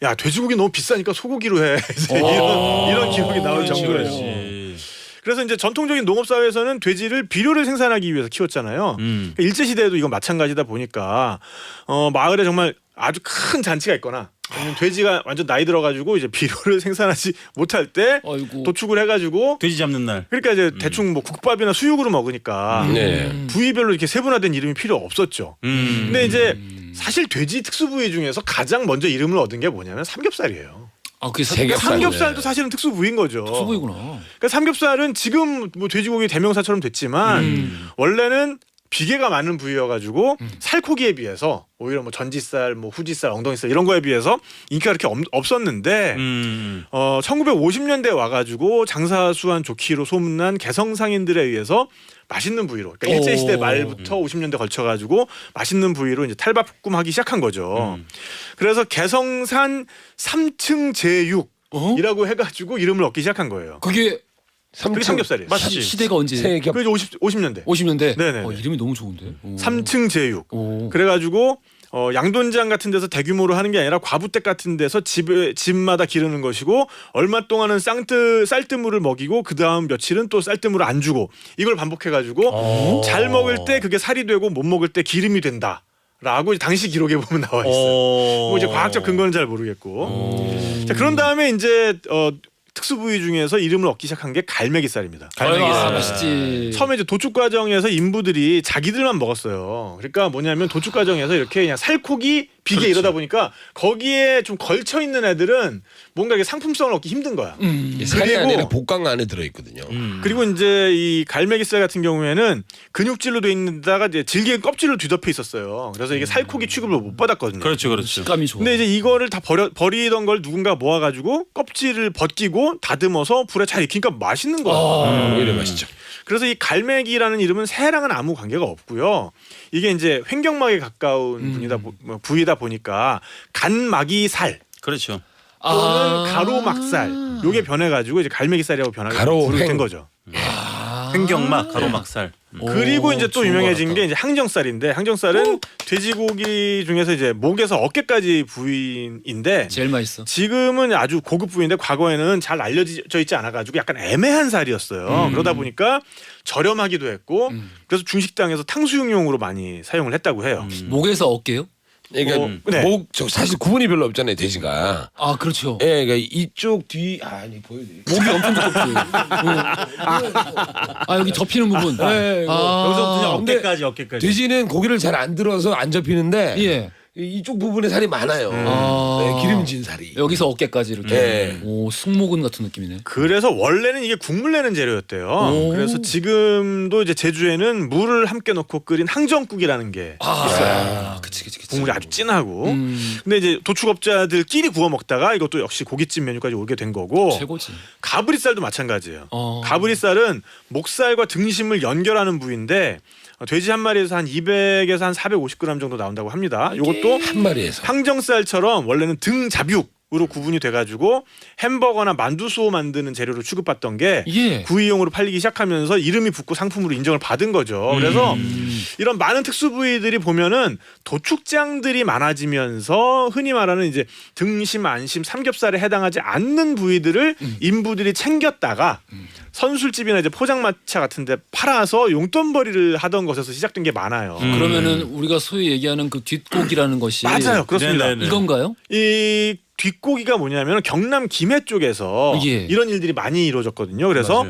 야 돼지고기 너무 비싸니까 소고기로 해 이런 기록이 나올 그렇지, 정도예요. 그렇지. 그래서 이제 전통적인 농업 사회에서는 돼지를 비료를 생산하기 위해서 키웠잖아요. 그러니까 일제 시대에도 이건 마찬가지다 보니까 마을에 정말 아주 큰 잔치가 있거나 아니면 돼지가 완전 나이 들어가지고 이제 비료를 생산하지 못할 때 아이고. 도축을 해가지고 돼지 잡는 날. 그러니까 이제 대충 뭐 국밥이나 수육으로 먹으니까 네. 부위별로 이렇게 세분화된 이름이 필요 없었죠. 근데 이제 사실 돼지 특수 부위 중에서 가장 먼저 이름을 얻은 게 뭐냐면 삼겹살이에요. 아, 그게 삼겹살. 삼겹살도 사실은 특수 부위인 거죠. 소부이구나. 그러니까 삼겹살은 지금 뭐 돼지고기 대명사처럼 됐지만 원래는 비계가 많은 부위여가지고 살코기에 비해서 오히려 뭐 전지살, 뭐 후지살, 엉덩이살 이런 거에 비해서 인기가 그렇게 없었는데 1950년대 와가지고 장사수완 좋기로 소문난 개성상인들에 의해서 맛있는 부위로 그러니까 일제 시대 말부터 50년대 걸쳐가지고 맛있는 부위로 이제 탈바꿈하기 시작한 거죠. 그래서 개성산 3층 제육이라고 해가지고 이름을 얻기 시작한 거예요. 그게 그게 삼겹살이에요. 맞지. 시대가 언제? 세겹. 그게 50년대. 50년대. 네네네. 이름이 너무 좋은데. 오. 3층 제육. 오. 그래가지고 양돈장 같은 데서 대규모로 하는 게 아니라 과부댁 같은 데서 집마다 기르는 것이고 얼마 동안은 쌀뜨물을 먹이고 그 다음 며칠은 또 쌀뜨물을 안 주고 이걸 반복해가지고 잘 먹을 때 그게 살이 되고 못 먹을 때 기름이 된다. 라고 당시 기록에 보면 나와 있어요. 뭐 이제 과학적 근거는 잘 모르겠고. 자, 그런 다음에 이제 특수 부위 중에서 이름을 얻기 시작한 게 갈매기살입니다. 아, 맛있지. 처음에 이제 도축 과정에서 인부들이 자기들만 먹었어요. 그러니까 뭐냐면 도축 과정에서 이렇게 그냥 살코기, 비계 그렇지. 이러다 보니까 거기에 좀 걸쳐 있는 애들은 뭔가 이게 상품성을 얻기 힘든 거야. 살이 그리고- 아니라 복강 안에 들어있거든요. 그리고 이제 이 갈매기살 같은 경우에는 근육질로 돼 있는데다가 이제 질긴 껍질로 뒤덮여 있었어요. 그래서 이게 살코기 취급을 못 받았거든요. 그렇죠, 그렇죠. 식감이 좋아. 근데 이제 이거를 다 버리던 걸 누군가 모아가지고 껍질을 벗기고 다듬어서 불에 잘 익히니까 맛있는 거야. 오히려 맛있죠. 그래서 이 갈매기라는 이름은 새랑은 아무 관계가 없고요. 이게 이제 횡격막에 가까운 부위다 보니까 간막이살 그렇죠. 또는 가로막살 요게 변해가지고 이제 갈매기살이라고 변하게 가로횡. 된 거죠. 횡격막, 가로막살. 그리고 이제 또 좋은 유명해진 것 게 같다. 이제 항정살인데 항정살은 돼지고기 중에서 이제 목에서 어깨까지 부위인데 제일 맛있어. 지금은 아주 고급 부위인데 과거에는 잘 알려져 있지 않아가지고 약간 애매한 살이었어요. 그러다 보니까 저렴하기도 했고 그래서 중식당에서 탕수육용으로 많이 사용을 했다고 해요. 목에서 어깨요? 그러니까 네. 저 사실 구분이 별로 없잖아요, 돼지가. 아 그렇죠. 예, 그러니까 이쪽 뒤 아니 보여드릴게요. 목이 엄청 두껍지. 아 여기 접히는 부분. 예, 여기서부터 그냥 근데 어깨까지. 돼지는 고기를 잘 안 들어서 안 접히는데 예. 이쪽 부분에 살이 많아요. 아. 네, 기름진 살이. 여기서 어깨까지 이렇게. 네. 오 승모근 같은 느낌이네. 그래서 원래는 이게 국물 내는 재료였대요. 오. 그래서 지금도 이제 제주에는 물을 함께 넣고 끓인 항정국이라는 게 아, 그치. 국물이 아주 진하고. 음, 근데 이제 도축업자들끼리 구워 먹다가 이것도 역시 고깃집 메뉴까지 오게 된 거고. 최고지. 가브리살도 마찬가지예요. 어. 가브리살은 목살과 등심을 연결하는 부위인데 돼지 한 마리에서 한 200에서 한 450g 정도 나온다고 합니다. 이것도 한 마리에서. 항정살처럼 원래는 등 잡육으로 구분이 돼가지고 햄버거나 만두소 만드는 재료로 취급받던 게 예. 구이용으로 팔리기 시작하면서 이름이 붙고 상품으로 인정을 받은 거죠. 그래서 이런 많은 특수 부위들이 보면은 도축장들이 많아지면서 흔히 말하는 이제 등심, 안심, 삼겹살에 해당하지 않는 부위들을 인부들이 챙겼다가 선술집이나 이제 포장마차 같은데 팔아서 용돈벌이를 하던 것에서 시작된 게 많아요. 그러면은 우리가 소위 얘기하는 그 뒷고기라는 것이 맞아요, 그렇습니다. 네네네. 이건가요? 이 뒷고기가 뭐냐면 경남 김해 쪽에서 예. 이런 일들이 많이 이루어졌거든요. 그래서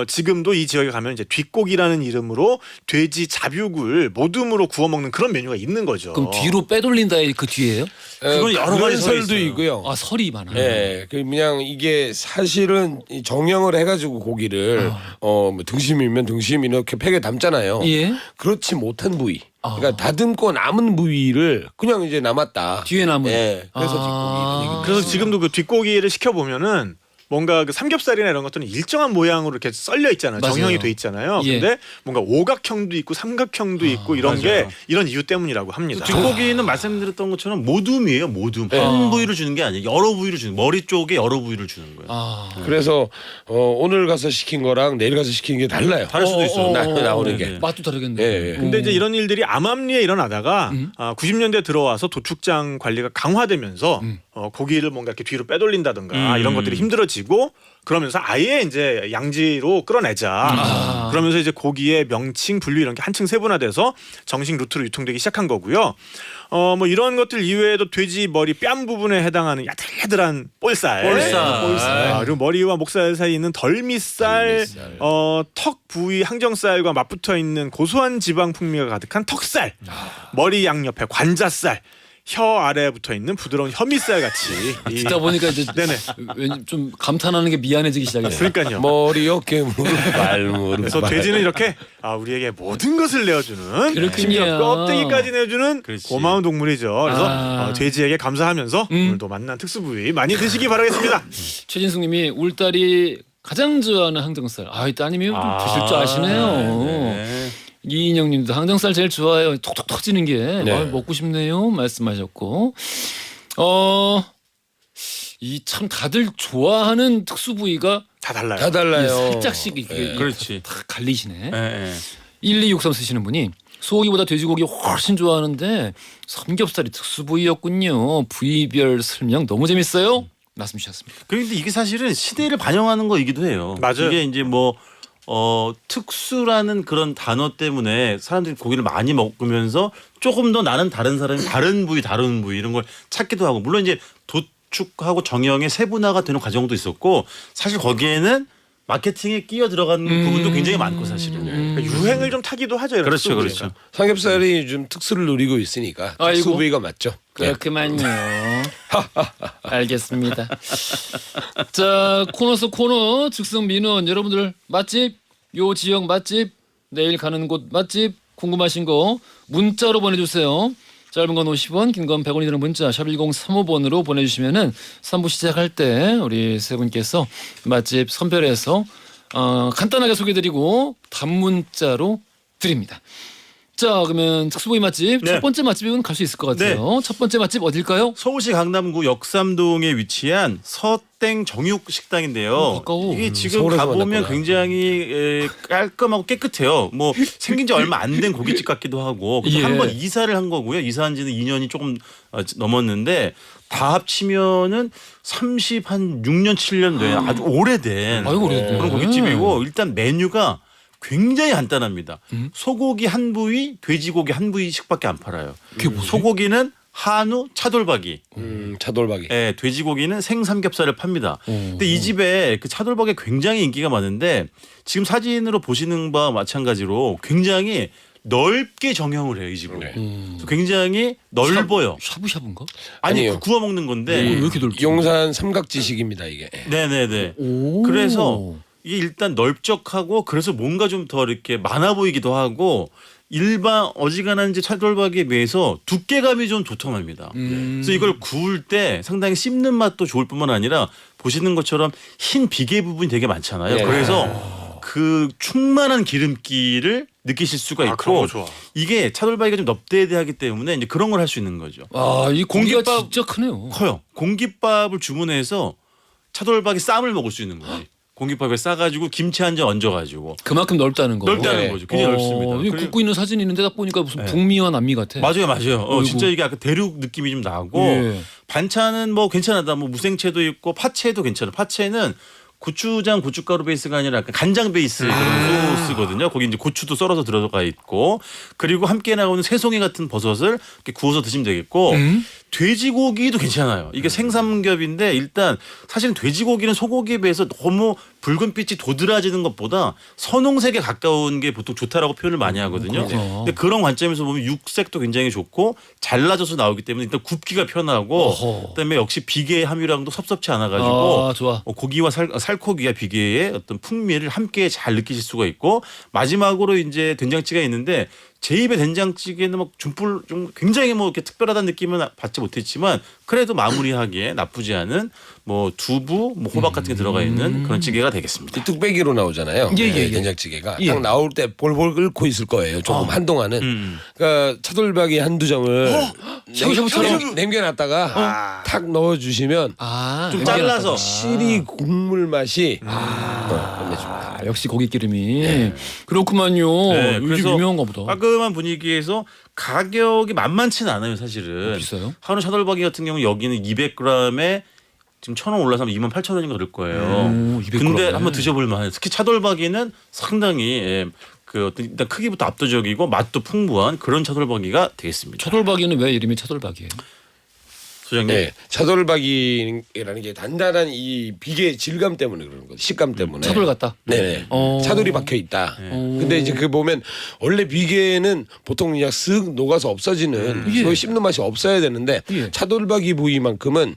지금도 이 지역에 가면 이제 뒷고기라는 이름으로 돼지 잡육을 모둠으로 구워 먹는 그런 메뉴가 있는 거죠. 그럼 뒤로 빼돌린다의 그 뒤에요? 그건 여러 가지 설이 설도 있어요. 있고요. 아 설이 많아요. 예, 그냥 이게 사실은 이 정형을 해가지고 고기를 뭐 등심이면 등심 이렇게 팩에 담잖아요. 예. 그렇지 못한 부위. 그러니까 다듬고 남은 부위를 그냥 이제 남았다. 뒤에 남은. 예, 그래서 뒷고기. 그래서 지금도 그 뒷고기를 시켜 보면은 뭔가 그 삼겹살이나 이런 것들은 일정한 모양으로 이렇게 썰려 있잖아요. 맞아요. 정형이 돼 있잖아요. 예. 근데 뭔가 오각형도 있고 삼각형도 있고 이런 게 맞아요. 이런 이유 때문이라고 합니다. 뒷고기는 말씀드렸던 것처럼 모둠이에요, 모둠. 네. 한 부위를 주는 게 아니에요. 여러 부위를 주는, 머리 쪽에 여러 부위를 주는 거예요. 아. 그래서 오늘 가서 시킨 거랑 내일 가서 시킨 게 달라요. 다를 수도 있어요. 나오는 네, 게. 맛도 다르겠네. 예, 예. 근데 이제 이런 일들이 암암리에 일어나다가 90년대 들어와서 도축장 관리가 강화되면서 고기를 뭔가 이렇게 뒤로 빼돌린다든가 이런 것들이 힘들어지고 그러면서 아예 이제 양지로 끌어내자. 그러면서 이제 고기의 명칭, 분류 이런 게 한층 세분화돼서 정식 루트로 유통되기 시작한 거고요. 뭐 이런 것들 이외에도 돼지 머리 뺨 부분에 해당하는 야들야들한 볼살. 그리고 머리와 목살 사이에 있는 덜미살, 턱 부위 항정살과 맞붙어 있는 고소한 지방 풍미가 가득한 턱살, 머리 양옆에 관자살, 혀 아래에 붙어 있는 부드러운 혀미살 같이. 듣다 보니까 이제 네네. 왠지 좀 감탄하는 게 미안해지기 시작했어요. 그러니까요. 머리, 어깨, 무릎, 발, 무릎. 그래서 돼지는 이렇게 우리에게 모든 것을 내어주는 그렇군요. 심지어 껍데기까지 내어주는 그렇지. 고마운 동물이죠. 그래서 돼지에게 감사하면서 오늘도 만난 특수 부위 많이 드시기 바라겠습니다. 최진숙님이 울딸이 가장 좋아하는 항정살. 이 따님이 좀 드실 줄 아시네요. 네. 이인영님도 항정살 제일 좋아해요. 톡톡 터지는 게 네. 먹고 싶네요. 말씀하셨고, 이 참 다들 좋아하는 특수 부위가 다 달라요. 다 달라요. 살짝씩 이렇게 그렇지. 다 갈리시네. 예, 예. 1263 쓰시는 분이 소고기보다 돼지고기 훨씬 좋아하는데 삼겹살이 특수 부위였군요. 부위별 설명 너무 재밌어요. 말씀 주셨습니다. 그런데 이게 사실은 시대를 반영하는 거이기도 해요. 맞아요. 이게 이제 뭐 특수라는 그런 단어 때문에 사람들이 고기를 많이 먹으면서 조금 더 나는 다른 사람이 다른 부위 이런 걸 찾기도 하고 물론 이제 구축하고 정형의 세분화가 되는 과정도 있었고 사실 거기에는 마케팅에 끼어 들어간 부분도 굉장히 많고 사실은. 그러니까 유행을 좀 타기도 하죠. 이런 그렇죠, 특수 그렇죠. 삼겹살이 좀 특수를 누리고 있으니까 아이고. 특수 부위가 맞죠. 그만요. 알겠습니다. 자, 코너 속 코너 즉석 민원 여러분들 맛집, 요 지역 맛집, 내일 가는 곳 맛집 궁금하신 거 문자로 보내주세요. 짧은 건 50원, 긴 건 100원이 드는 문자 샵 1035번으로 보내주시면은 3부 시작할 때 우리 세 분께서 맛집 선별해서 간단하게 소개드리고 단문자로 드립니다. 자, 그러면 특수부위 맛집 네. 첫 번째 맛집은 갈 수 있을 것 같아요. 첫 번째 맛집 어딜까요? 서울시 강남구 역삼동에 위치한 서땡 정육 식당인데요. 가까워. 이게 지금 서울에서 가보면 만났구나. 굉장히 깔끔하고 깨끗해요. 뭐 생긴 지 얼마 안 된 고깃집 같기도 하고 예. 한번 이사를 한 거고요. 이사한 지는 2년이 조금 넘었는데 다 합치면은 6년 7년 된 아주 오래된 아이고, 오래됐네. 그런 고깃집이고 일단 메뉴가 굉장히 간단합니다. 소고기 한 부위, 돼지고기 한 부위씩밖에 안 팔아요. 그게 뭐지? 소고기는 한우, 차돌박이. 차돌박이. 예, 돼지고기는 생삼겹살을 팝니다. 근데 이 집에 그 차돌박이 굉장히 인기가 많은데 지금 사진으로 보시는 바와 마찬가지로 굉장히 넓게 정형을 해요, 이 집은. 네. 그래서 굉장히 넓어요. 샤브샤브인가? 아니, 아니에요. 구워 먹는 건데. 왜 이렇게 넓지? 용산 삼각지식입니다 이게. 네네네. 오. 그래서 이게 일단 넓적하고 그래서 뭔가 좀 더 이렇게 많아 보이기도 하고 일반 어지간한 이제 차돌박이에 비해서 두께감이 좀 도톰합니다. 그래서 이걸 구울 때 상당히 씹는 맛도 좋을 뿐만 아니라 보시는 것처럼 흰 비계 부분이 되게 많잖아요. 네. 그래서 그 충만한 기름기를 느끼실 수가 아, 그런 있고 거 좋아. 이게 차돌박이가 좀 넙대대하기 때문에 이제 그런 걸 할 수 있는 거죠. 아, 이 공기가 공깃밥- 진짜 크네요. 커요. 공깃밥을 주문해서 차돌박이 쌈을 먹을 수 있는 거예요. 공깃밥에 싸가지고 김치 한 점 얹어가지고 그만큼 넓다는 거. 넓다는 네. 거죠. 굉장히 넓습니다. 이 그리고- 굽고 있는 사진이 있는데 딱 보니까 무슨 네. 북미와 남미 같아. 맞아요, 맞아요. 어이구. 진짜 이게 약간 대륙 느낌이 좀 나고 예. 반찬은 뭐 괜찮다. 뭐 무생채도 있고 파채도 괜찮아. 파채는 고추장, 고춧가루 베이스가 아니라 약간 간장 베이스 그런 소스거든요. 거기 이제 고추도 썰어서 들어가 있고 그리고 함께 나오는 새송이 같은 버섯을 이렇게 구워서 드시면 되겠고 돼지고기도 괜찮아요. 이게 생삼겹인데 일단 사실은 돼지고기는 소고기에 비해서 너무 붉은빛이 도드라지는 것보다 선홍색에 가까운 게 보통 좋다라고 표현을 많이 하거든요. 그렇구나. 근데 그런 관점에서 보면 육색도 굉장히 좋고 잘라져서 나오기 때문에 일단 굽기가 편하고 어허. 그다음에 역시 비계 함유량도 섭섭치 않아가지고 아, 좋아. 고기와 살코기와 비계의 어떤 풍미를 함께 잘 느끼실 수가 있고 마지막으로 이제 된장찌개가 있는데 제 입에 된장찌개는 뭐 좀 굉장히 뭐 이렇게 특별하다는 느낌은 받지 못했지만 그래도 마무리하기에 나쁘지 않은 뭐 두부, 뭐 호박 같은 게 들어가 있는 그런 찌개가 되겠습니다. 그 뚝배기로 나오잖아요. 예, 예, 네, 예. 된장찌개가 예. 딱 나올 때 볼볼 끓고 있을 거예요. 조금 한동안은. 그러니까 차돌박이 한두 점을 샤브샤브처럼? 남겨놨다가 탁 넣어주시면 아, 좀 이렇게 잘라서. 해놨다가. 실이 국물 맛이 끝내줍니다. 아, 역시 고기 기름이 그렇구만요. 네, 요즘 그래서 유명한가 보다. 깔끔한 분위기에서 가격이 만만치는 않아요, 사실은. 비싸요? 한우 차돌박이 같은 경우 여기는 200g에 지금 1,000원 올라서 28,000원인가 그럴 거예요. 오, 200g 네. 근데 한번 드셔볼 만해요. 특히 차돌박이는 상당히 그 어떤 일단 크기부터 압도적이고 맛도 풍부한 그런 차돌박이가 되겠습니다. 차돌박이는 왜 이름이 차돌박이에요? 소장님. 네, 차돌박이라는 게 단단한 이 비계 질감 때문에 그러는 거죠. 식감 때문에. 차돌 같다. 네네. 어. 차돌이 박혀 있다. 근데 이제 그 보면 원래 비계는 보통 그냥 쓱 녹아서 없어지는 예. 거의 씹는 맛이 없어야 되는데 예. 차돌박이 부위만큼은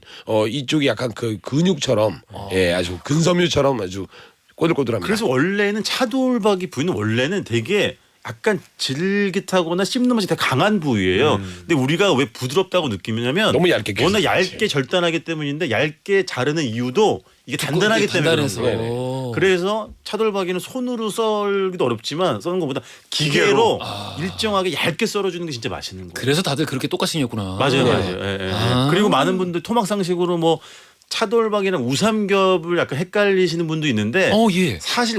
이쪽이 약간 그 근육처럼 예, 아주 근섬유처럼 아주 꼬들꼬들합니다. 그래서 원래는 차돌박이 부위는 원래는 되게 약간 질깃하거나 씹는 맛이 되게 강한 부위예요. 근데 우리가 왜 부드럽다고 느끼냐면 너무 얇게 워낙 껴서 얇게 절단하기 때문인데 얇게 자르는 이유도 이게 단단하기 때문에 그런 단단해서. 거예요. 그래서 차돌박이는 손으로 썰기도 어렵지만 써는 것보다 기계로 일정하게 얇게 썰어주는 게 진짜 맛있는 거예요. 그래서 다들 그렇게 똑같이 생겼구나. 맞아요, 맞아요. 예, 예, 예. 아. 그리고 많은 분들 토막상식으로 뭐 차돌박이랑 우삼겹을 약간 헷갈리시는 분도 있는데 예. 사실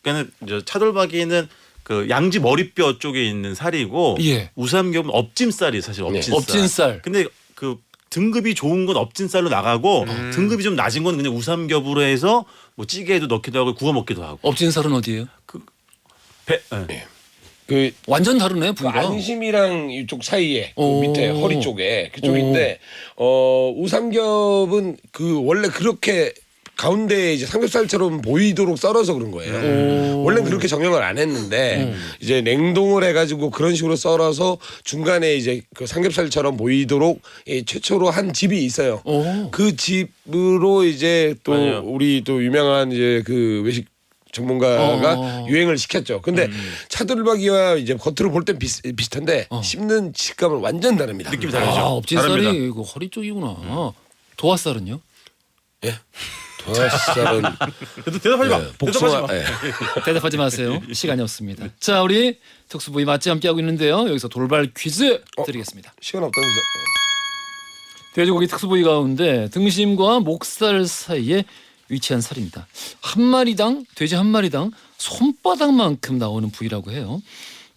그러니까 차돌박이는 그 양지 머리뼈 쪽에 있는 살이고 예. 우삼겹은 업찜살이 사실 업찜살. 업진살. 근데 그 등급이 좋은 건 업찜살로 나가고 등급이 좀 낮은 건 그냥 우삼겹으로 해서 뭐 찌개에도 넣기도 하고 구워 먹기도 하고. 업진살은 어디예요? 배, 예. 그 완전 다르네 그 부위가. 안심이랑 이쪽 사이에 그 오. 밑에 허리 쪽에 그쪽인데 우삼겹은 그 원래 그렇게 가운데 이제 삼겹살처럼 보이도록 썰어서 그런 거예요. 원래는 그렇게 정형을 안 했는데 이제 냉동을 해가지고 그런 식으로 썰어서 중간에 이제 그 삼겹살처럼 보이도록 최초로 한 집이 있어요. 오. 그 집으로 이제 또 맞아요. 우리 또 유명한 이제 그 외식 전문가가 어. 유행을 시켰죠. 근데 차돌박이와 이제 겉으로 볼 땐 비슷한데 씹는 식감은 완전 다릅니다. 느낌이 아, 다르죠. 업진살이 다릅니다. 그 허리 쪽이구나. 도화살은요? 예. 도화살은 그래도 대답하지 마. 복숭아. 대답하지 마. 예. 대답하지 마세요. 시간이 없습니다. 자, 우리 특수부위 맛집 함께하고 있는데요. 여기서 돌발 퀴즈 드리겠습니다. 시간 없다면서. 돼지고기 특수부위 가운데 등심과 목살 사이에 위치한 살입니다. 한 마리당 돼지 한 마리당 손바닥만큼 나오는 부위라고 해요.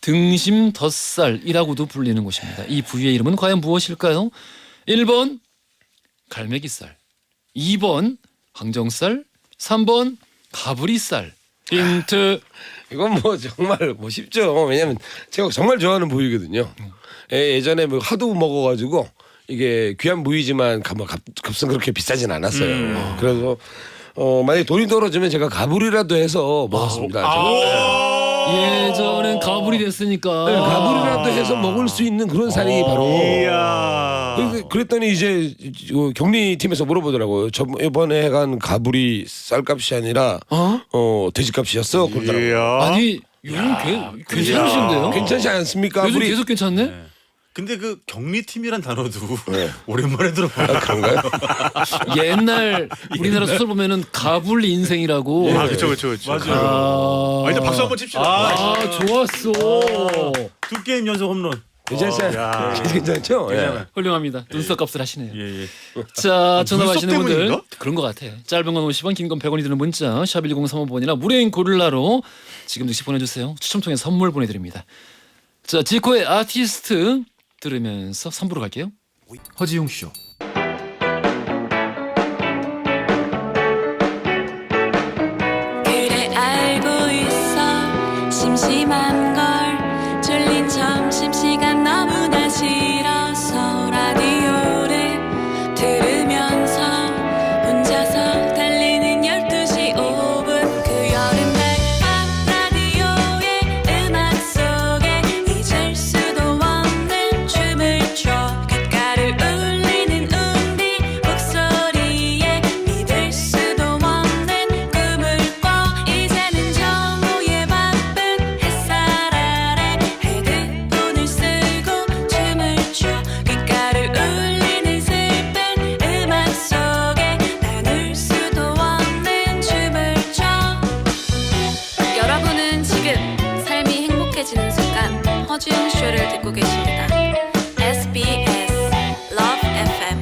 등심 덧살이라고도 불리는 곳입니다. 이 부위의 이름은 과연 무엇일까요? 1번 갈매기살, 2번 항정살, 3번 가브리살. 힌트. 이건 뭐 정말 뭐 쉽죠. 왜냐면 제가 정말 좋아하는 부위거든요. 예전에 뭐 하도 먹어가지고 이게 귀한 부위지만 값은 그렇게 비싸진 않았어요. 그래서 만약에 돈이 떨어지면 제가 가불이라도 해서 먹었습니다. 예전엔 가불이 됐으니까. 네, 가불이라도 해서 먹을 수 있는 그런 살이 바로. 이야. 그랬더니 이제 격리팀에서 물어보더라고요. 이번에 간 가불이 쌀값이 아니라 돼지값이었어. 그러더라고요. 이야. 아니 요즘 괜찮으신데요? 괜찮지 않습니까? 요즘 우리 계속 괜찮네? 근데 그 격리팀이란 단어도 네. 오랜만에 들어봐요. 그런가요? 옛날 우리나라 소설 보면은 가불 인생이라고. 아, 그렇죠. 맞아요. 일단 박수 한번 칩시다. 아, 좋았어. 두 게임 연속 홈런. 괜찮죠? 야. 괜찮죠? 예. 훌륭합니다. 눈썹 값을 하시네요. 예, 예. 자, 전화 눈썹 받으시는 분들 때문인가? 그런 것 같아. 짧은 건 50원, 긴 건 100원이 드는 문자 샵 1035번이나 무료인 고릴라로 지금 즉시 보내주세요. 추첨 통해 선물 보내드립니다. 자, 지코의 아티스트 들으면서 3부로 갈게요. 허지용 쇼. 그래 알고 있어 심심한 걸 졸린 점심시간 너무나 싫어서 라디오를 들으면서 혼자서 달리는 12시 5분 그 여름날 밤 라디오의 음악 속에 잊을 수도 없는 춤을 춰 귓가를 울리는 운디 목소리에 믿을 수도 없는 꿈을 꿔 이제는 정오의 바쁜 햇살 아래 헤드폰을 쓰고 춤을 춰 귓가를 울리는 슬픈 음악 속에 나눌 수도 없는 춤을 춰 여러분은 지금 삶이 행복해지는 순간 허지웅 쇼를 듣고 계십니다. SBS Love FM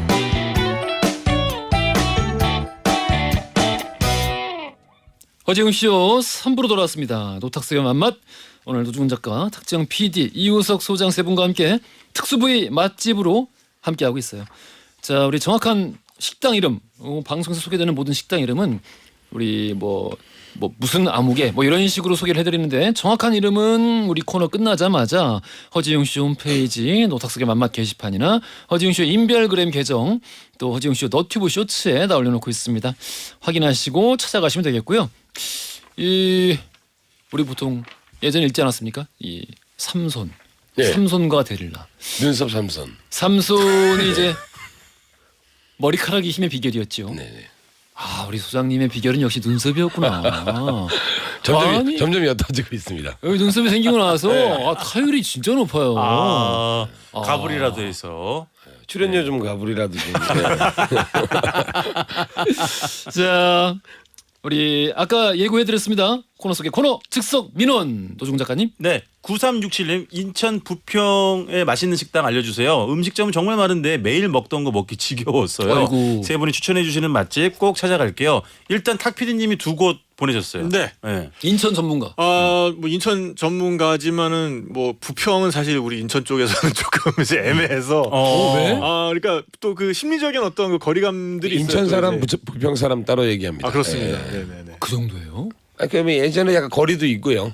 허지웅 쇼 3부로 돌아왔습니다. 노탁스의 맛맛. 오늘 노중훈 작가, 탁지영 PD, 이우석 소장 세 분과 함께 특수부위 맛집으로 함께하고 있어요. 자, 우리 정확한 식당 이름, 방송에서 소개되는 모든 식당 이름은 우리 뭐 무슨 아무개 뭐 이런 식으로 소개를 해드리는데 정확한 이름은 우리 코너 끝나자마자 허지웅 쇼 홈페이지 노탁스의 맛맛 게시판이나 허지웅 쇼 인별그램 계정 또 허지웅 쇼 너튜브 쇼츠에 다 올려놓고 있습니다. 확인하시고 찾아가시면 되겠고요. 이 우리 보통 예전에 읽지 않았습니까? 이 삼손, 예. 삼손과 데릴라. 눈썹 삼선. 삼손이 이제 머리카락이 힘의 비결이었죠. 네네. 아, 우리 소장님의 비결은 역시 눈썹이었구나. 점점 옅어지고 있습니다. 여기 눈썹이 생기고 나서 타율이 진짜 높아요. 가불이라도 해서. 출연료 좀 가불이라도 좀. 자, 우리 아까 예고해드렸습니다. 코너 속의 코너 즉석 민원 노중 작가님. 네, 9367님 인천 부평에 맛있는 식당 알려주세요. 음식점은 정말 많은데 매일 먹던 거 먹기 지겨웠어요. 아이고. 세 분이 추천해 주시는 맛집 꼭 찾아갈게요. 일단 탁 PD님이 두 곳 보내셨어요. 네. 네. 인천 전문가. 뭐 인천 전문가지만은 뭐 부평은 사실 우리 인천 쪽에서는 조금 이제 애매해서. 왜? 그러니까 또 그 심리적인 어떤 그 거리감들이 있어요. 인천 또 사람, 이제. 부평 사람 따로 얘기합니다. 그렇습니다. 예. 네네네. 그 정도예요? 그러면 예전에 약간 거리도 있고요.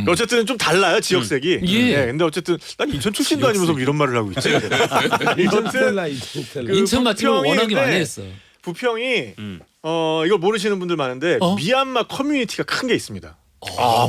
어쨌든 좀 달라요 지역색이. 예. 근데 어쨌든 난 인천 출신도 아니면서 뭐 이런 말을 하고 있지. 그 인천 맛집을 부평이 워낙에 많이 근데 했어. 부평이 이걸 모르시는 분들 많은데 미얀마 커뮤니티가 큰 게 있습니다.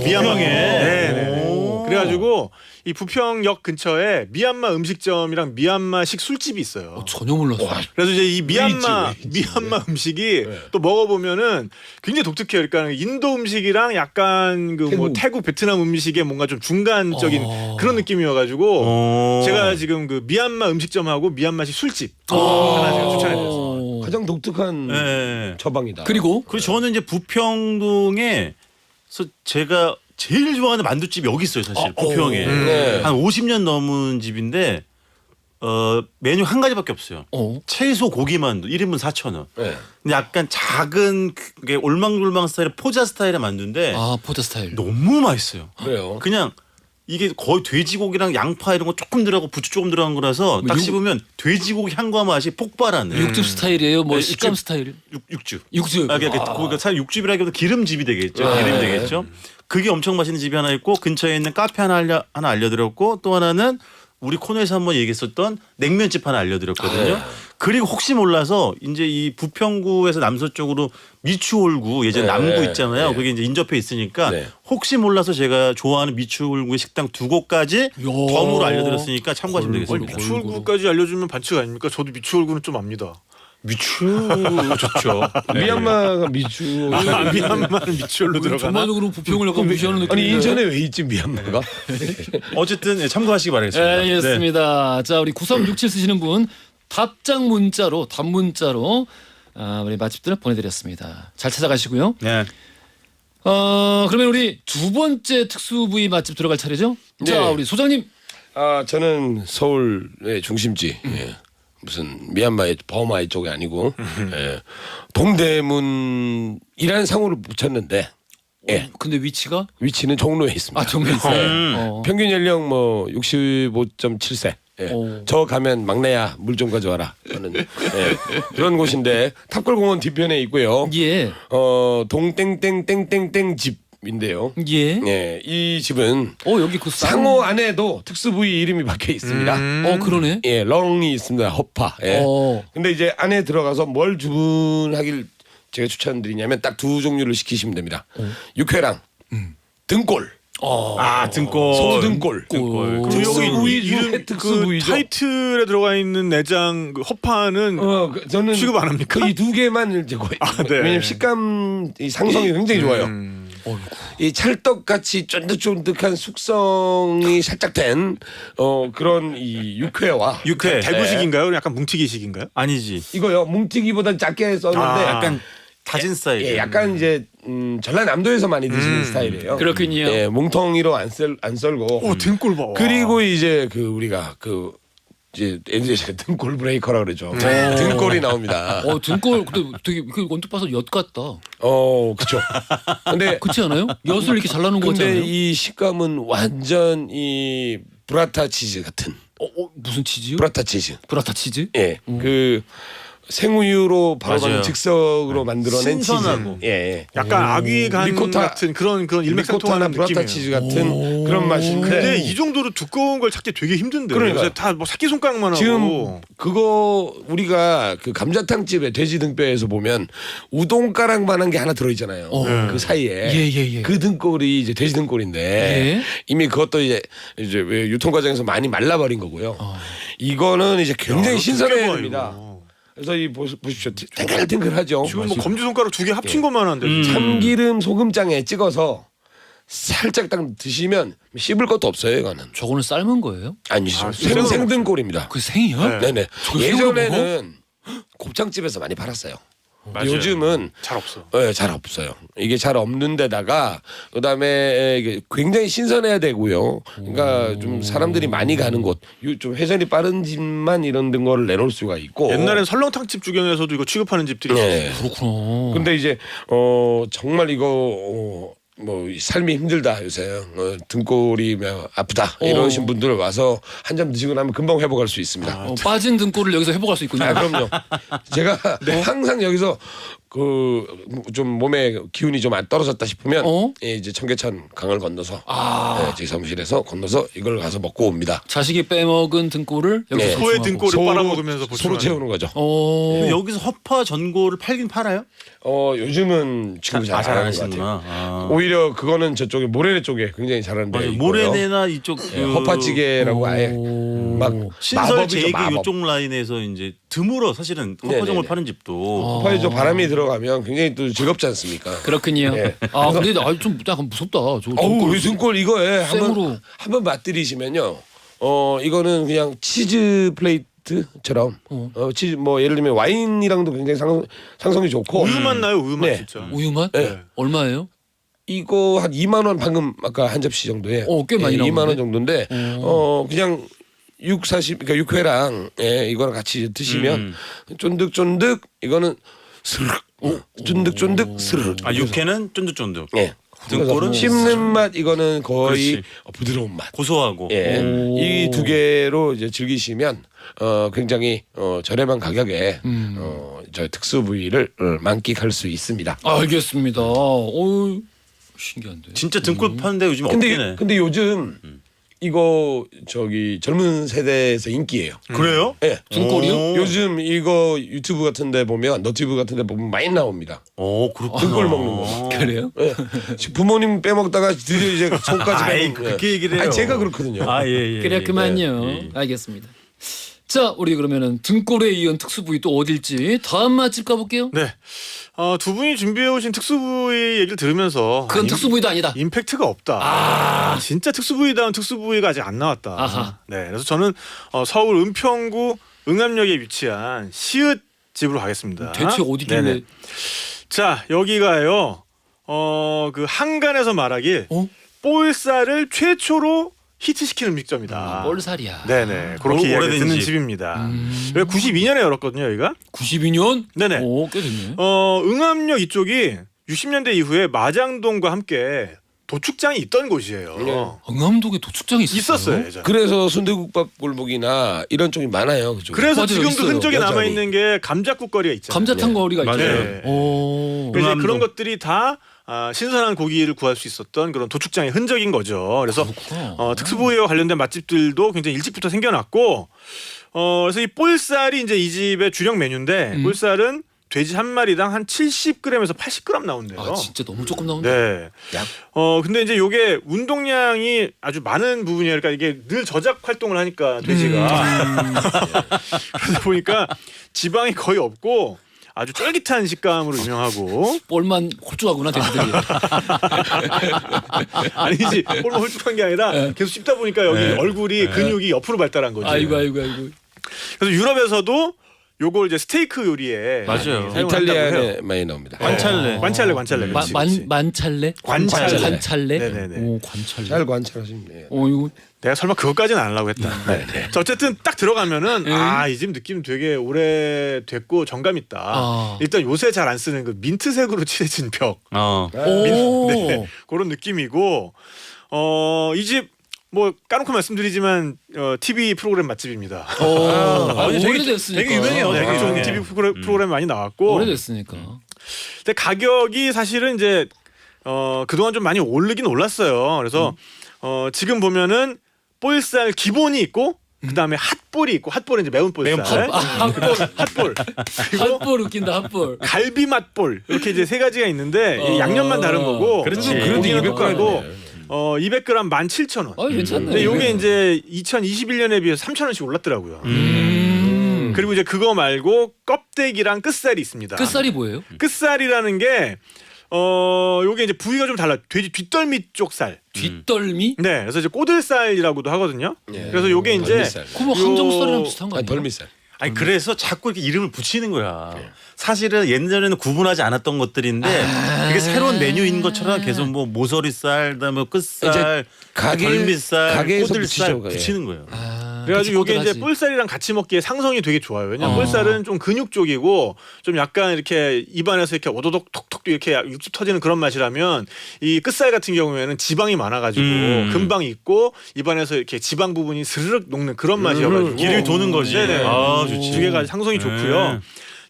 미얀마에. 네네네. 그래가지고 이 부평역 근처에 미얀마 음식점이랑 미얀마식 술집이 있어요. 전혀 몰랐어. 그래서 이제 이 미얀마 왜 있지? 음식이 네. 또 먹어보면은 굉장히 독특해요. 그러니까 인도 음식이랑 약간 그 뭐 태국, 베트남 음식의 뭔가 좀 중간적인 그런 느낌이어가지고 제가 지금 그 미얀마 음식점하고 미얀마식 술집 하나 제가 추천해드렸어요. 가장 독특한 네. 처방이다. 그리고 그리고 저는 이제 부평동에서 제가 제일 좋아하는 만두집이 여기 있어요, 사실. 부평에. 네. 한 50년 넘은 집인데 메뉴 한 가지밖에 없어요. 채소 고기 만두 1인분 4,000원. 네. 근데 약간 작은 그게 올망졸망 스타일의 포자 스타일의 만두인데 포자 스타일. 너무 맛있어요. 그래요. 그냥 이게 거의 돼지고기랑 양파 이런 거 조금 들어가고 부추 조금 들어간 거라서 딱 씹으면 돼지고기 향과 맛이 폭발하는 육즙 스타일이에요. 뭐 네, 식감 육즙. 스타일. 육즙. 육즙. 그러니까 사실 육즙이라기보다 기름집이 되겠죠. 기름이 되겠죠. 그게 엄청 맛있는 집이 하나 있고 근처에 있는 카페 하나 알려드렸고 또 하나는 우리 코너에서 한번 얘기했었던 냉면집 하나 알려드렸거든요. 그리고 혹시 몰라서 이제 이 부평구에서 남서쪽으로 미추홀구 예전 남구 있잖아요. 그게 이제 인접해 있으니까 혹시 몰라서 제가 좋아하는 미추홀구의 식당 2곳까지 덤으로 알려드렸으니까 참고하시면 되겠습니다. 미추홀구까지 알려주면 반칙 아닙니까? 저도 미추홀구는 좀 압니다. 미추 좋죠. 미얀마가 미추. 미얀마는 미추홀로 들어가나? 전반적으로 부평을 약간 무시하는 느낌. 아니 인천에 왜 있지 미얀마가? 어쨌든 참고하시기 바라겠습니다. 알겠습니다. 자, 우리 9367 쓰시는 분 답장 문자로 단문자로 우리 맛집들을 보내드렸습니다. 잘 찾아가시고요. 네. 그러면 우리 두 번째 특수 부위 맛집 들어갈 차례죠? 자, 네. 우리 소장님. 저는 서울의 중심지. 예. 무슨 미얀마의 버마 이쪽이 아니고 예. 동대문이라는 상호를 붙였는데 예. 근데 위치가? 위치는 종로에 있습니다. 정면 있어요. 평균 연령 뭐 65.7세. 예. 저 가면 막내야 물 좀 가져와라 하는 그런 곳인데 탑골공원 뒤편에 있고요. 예. 동땡땡땡땡땡 집인데요. 예. 예, 이 집은 여기 그 상호 안에도 특수 부위 이름이 박혀 있습니다. 그러네. 예, 렁이 있습니다. 허파. 예. 근데 이제 안에 들어가서 뭘 주문하길 제가 추천드리냐면 딱 두 종류를 시키시면 됩니다. 육회랑 등골. 등골. 소등골. 등골. 그럼 특수 여기 부위 이름 중에 특수 그 부위죠. 타이틀에 들어가 있는 내장 그 허파는 저는 취급 안 합니까? 이 두 개만 이제 거의 네. 왜냐면 식감 이 상성이 굉장히 좋아요. 이 찰떡 같이 쫀득쫀득한 숙성이 살짝 된 그런 이 육회와 육회. 대구식인가요? 약간 뭉티기식인가요? 아니지. 이거요 뭉티기보단 작게 썼는데 약간 다진 스타일. 예, 약간 이제 전라남도에서 많이 드시는 스타일이에요. 그렇군요. 예, 뭉텅이로 안 썰고. 등골 봐. 그리고 이제 그 우리가 그 이제 예전에 제가 등골 브레이커라 그러죠. 등골이 나옵니다. 등골 근데 되게 그 언뜻 봐서 엿 같다. 그렇죠. 근데 그렇지 않아요? 엿을 이렇게 잘라놓은 거 같지 근데 않아요? 이 식감은 완전 이 브라타 치즈 같은. 무슨 치즈요? 브라타 치즈. 브라타 치즈? 예, 그 생우유로 바로바로 맞아요. 즉석으로 만들어낸 신선하고. 치즈. 예. 약간 아귀간 리코타. 같은 그런 리코타나 일맥상통하는 브라타 느낌이에요. 치즈 같은 그런 맛인데 근데 이 정도로 두꺼운 걸 찾기 되게 힘든데. 그러니까요. 요새 다뭐 새끼 손가락만 지금 하고. 그거 우리가 그 감자탕 집에 돼지 등뼈에서 보면 우동가락만한 게 하나 들어있잖아요. 그 사이에 예. 그 등골이 이제 돼지 등골인데 예. 이미 그것도 이제 왜 유통 과정에서 많이 말라버린 거고요. 이거는 이제 굉장히 신선해야 됩니다. 그래서 이 보십시오, 탱글탱글하죠. 지금 뭐 검지 손가락 두 개 합친 것만 한데. 참기름 소금장에 찍어서 살짝 딱 드시면 씹을 것도 없어요. 이거는 저거는 삶은 거예요? 아니죠. 생으로 생등골입니다. 그 생이요? 네네. 저거 생으로 예전에는 곱창집에서 많이 팔았어요. 맞아요. 요즘은 잘 없어. 네, 잘 없어요. 이게 잘 없는 데다가 그다음에 이게 굉장히 신선해야 되고요. 그러니까 좀 사람들이 많이 가는 곳, 좀 회전이 빠른 집만 이런 거를 내놓을 수가 있고. 옛날엔 설렁탕집 주변에서도 이거 취급하는 집들이 네. 있었어요. 그렇구나. 근데 이제 정말 이거 뭐 삶이 힘들다 요새 등골이 아프다 이러신 분들 와서 한 잔 드시고 나면 금방 회복할 수 있습니다. 빠진 등골을 여기서 회복할 수 있군요. 그럼요. 제가 항상 여기서 그 좀 몸에 기운이 좀 안 떨어졌다 싶으면 어? 예, 이제 청계천 강을 건너서 아. 예, 제 사무실에서 건너서 이걸 가서 먹고 옵니다. 자식이 빼먹은 등골을 여기서 네. 소의 보충하고. 등골을 소로- 빨아먹으면서 소로 보충하는. 채우는 거죠. 어. 여기서 허파 전골을 팔긴 팔아요? 요즘은 지금 잘 안 하는 것 같아요. 아. 오히려 그거는 저쪽에 모래내 쪽에 굉장히 잘하는 데 맞아요. 있고요. 모래내나 이쪽 예, 허파찌개라고 아예 막 신설 마법이죠, 제기 마법. 이쪽 라인에서 이제 드물어 사실은 네네네. 허파전골 파는 집도. 허파에 저 바람이 들어가면 굉장히 또 즐겁지 않습니까? 그렇군요. 예. 아 근데 좀 약간 무섭다. 저 어우 등골. 왜 등골 이거에 생으로. 한번 맛들이시면요. 이거는 그냥 치즈 플레이트처럼 치즈 뭐 예를 들면 와인이랑도 굉장히 상성이 좋고 우유 맛 나요, 우유 맛 네. 진짜. 우유 맛? 네. 얼마예요? 이거 한 2만 원 방금 아까 한 접시 정도에 꽤 많이 2만 원 나오는데? 정도인데 그냥 그러니까 육회랑 이거랑 같이 드시면 쫀득쫀득 이거는 스르륵 쫀득쫀득 스르륵 아 육회는 쫀득쫀득. 예. 등골은 씹는 맛 이거는 거의 그렇지. 부드러운 맛. 고소하고. 예. 이 두 개로 이제 즐기시면 굉장히 저렴한 가격에 저 특수 부위를 만끽할 수 있습니다. 알겠습니다. 오 신기한데. 진짜 등골 파는데 요즘 없긴 해. 근데 요즘 이거 저기 젊은 세대에서 인기예요. 그래요? 예. 등골이요? 오. 요즘 이거 유튜브 같은데 보면 너튜브 같은데 보면 많이 나옵니다. 오 그렇구나. 등골 먹는 거. 그래요? 예. 부모님 빼먹다가 드디어 이제 손까지 아이 빼먹는 그렇게 얘기를 해요. 아니, 제가 그렇거든요. 아 예. 그렇구만요. 예. 알겠습니다. 자 우리 그러면은 등골에 이은 특수 부위 또 어딜지 다음 맛집 가볼게요. 네. 두 분이 준비해 오신 특수 부위 얘기를 들으면서 그건 특수 부위도 아니다. 임팩트가 없다. 진짜 특수 부위다운 특수 부위가 아직 안 나왔다. 아하. 네, 그래서 저는 서울 은평구 응암역에 위치한 시읒 집으로 가겠습니다. 대체 어디길래? 네네. 자, 여기가요. 그 한간에서 말하길 어? 볼살을 최초로 히트시키는 음식점이다. 뻘살이야. 네네. 그렇게 이야기 오래된 듣는 집. 집입니다. 여기 92년에 열었거든요, 여기가. 92년? 네네. 꽤 됐네. 응암역 이쪽이 60년대 이후에 마장동과 함께 도축장이 있던 곳이에요. 응암동에 도축장이 있었어요, 예전에. 그래서 순대국밥 골목이나 이런 쪽이 많아요. 그쪽. 그래서 맞아요, 지금도 있어요. 흔적이 여전히. 남아 있는 게 감자국 거리가 있잖아요. 감자탕 거리가 맞아요. 있잖아요. 네. 오. 그래서 이제 응암동. 그런 것들이 다 신선한 고기를 구할 수 있었던 그런 도축장의 흔적인 거죠. 그래서 그렇구나. 특수부위와 관련된 맛집들도 굉장히 일찍부터 생겨났고, 그래서 이 볼살이 이제 이 집의 주력 메뉴인데 볼살은 돼지 한 마리당 한 70g에서 80g 나온대요. 아 진짜 너무 조금 나온다. 네. 약. 근데 이제 요게 운동량이 아주 많은 부분이에요. 그러니까 이게 늘 저작 활동을 하니까 돼지가 그러다 보니까 지방이 거의 없고 아주 쫄깃한 식감으로 유명하고 볼만 홀쭉하구나 돼지들이. 아니지 홀만 홀쭉한 게 아니라 계속 씹다 보니까 여기 얼굴이 근육이 옆으로 발달한 거지. 아이고. 그래서 유럽에서도 요걸 이제 스테이크 요리에 맞아요. 사용한다고 이탈리아에 해요. 많이 나옵니다. 관찰래. 관찰래. 그렇지, 그렇지. 만찰래? 관찰래. 관찰래? 네네네. 오 관찰래. 잘 관찰하시면 돼요. 이거 내가 설마 그것까지는 안 하려고 했다. 자, 어쨌든 딱 들어가면은 이 집 느낌 되게 오래됐고 정감 있다. 아. 일단 요새 잘 안 쓰는 그 민트색으로 칠해진 벽 오. 네, 그런 느낌이고 이 집 뭐 까놓고 말씀드리지만 TV 프로그램 맛집입니다. 오래됐으니까. 되게 유명해요. 네, 되게 각종 유명해. TV 프로그램 많이 나왔고 오래됐으니까. 근데 가격이 사실은 이제 그동안 좀 많이 오르긴 올랐어요. 그래서 지금 보면은 볼살 기본이 있고 그다음에 핫볼이 있고 핫볼은 이제 매운 볼살. 핫볼. 그리고 핫볼 웃긴다 핫볼. 갈비 맛볼 이렇게 이제 세 가지가 있는데 이 양념만 다른 거고. 그렇지. 그래도 그래도 200g이고 200g 17,000원. 괜찮네. 근데 요게 이제 2021년에 비해서 3,000원씩 올랐더라고요. 그리고 이제 그거 말고 껍데기랑 끝살이 있습니다. 끝살이 뭐예요? 끝살이라는 게 요게 이제 부위가 좀 달라. 돼지 뒷덜미 쪽 살. 뒷덜미? 네, 그래서 이제 꼬들살이라고도 하거든요. 그래서 요게 이제 덜미살. 그럼 함정살이랑 비슷한 거 아니 아니에요? 덜미살. 아니 그래서 자꾸 이렇게 이름을 붙이는 거야. 사실은 옛날에는 구분하지 않았던 것들인데 이게 새로운 메뉴인 것처럼 계속 뭐 모서리살, 그다음에 끝살, 덜미살, 가게에서 꼬들살 붙이죠, 붙이는 거예요. 그래가지고 요게 이제 꼬들하지. 볼살이랑 같이 먹기에 상성이 되게 좋아요. 왜냐면 볼살은 좀 근육 쪽이고 좀 약간 이렇게 입안에서 이렇게 오도독 톡톡 이렇게 육즙 터지는 그런 맛이라면 이 끝살 같은 경우에는 지방이 많아가지고 금방 익고 입안에서 이렇게 지방 부분이 스르륵 녹는 그런 맛이어가지고 기름이 도는 거지. 네네. 아, 좋지. 두 개가 상성이 좋고요.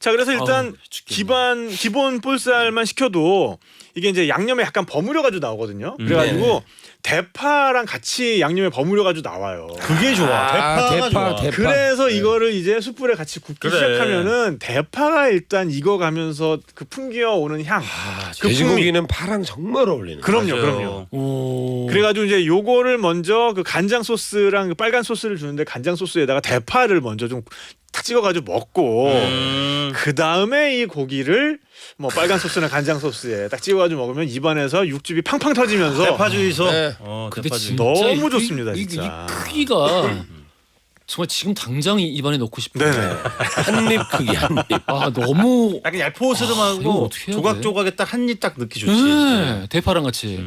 자, 그래서 일단 아우, 죽겠네. 기본 볼살만 시켜도 이게 이제 양념에 약간 버무려 가지고 나오거든요. 그래가지고 대파랑 같이 양념에 버무려 가지고 나와요. 그게 좋아. 대파가 좋아. 그래서 이거를 이제 숯불에 같이 굽기 그래. 시작하면은 대파가 일단 익어가면서 그 풍기어 오는 향. 그 돼지고기는 파랑 정말 어울리는. 그럼요, 맞아요. 그럼요. 오. 그래가지고 이제 요거를 먼저 그 간장 소스랑 그 빨간 소스를 주는데 간장 소스에다가 대파를 먼저 좀 탁 찍어가지고 먹고 그 다음에 이 고기를 뭐 빨간 소스나 간장 소스에 딱 찍어가지고 먹으면 입안에서 육즙이 팡팡 터지면서 대파주의소. 네. 근데 대파주의. 진짜 너무 이 좋습니다, 이 진짜. 크기가 정말 지금 당장 입안에 넣고 싶어요. 네네. 한입 크기 한 입. 아 너무 약간 이거 얄포스름하고 어떻게 해야 조각조각에 딱 한 입 딱 넣기 좋지. 네, 대파랑 같이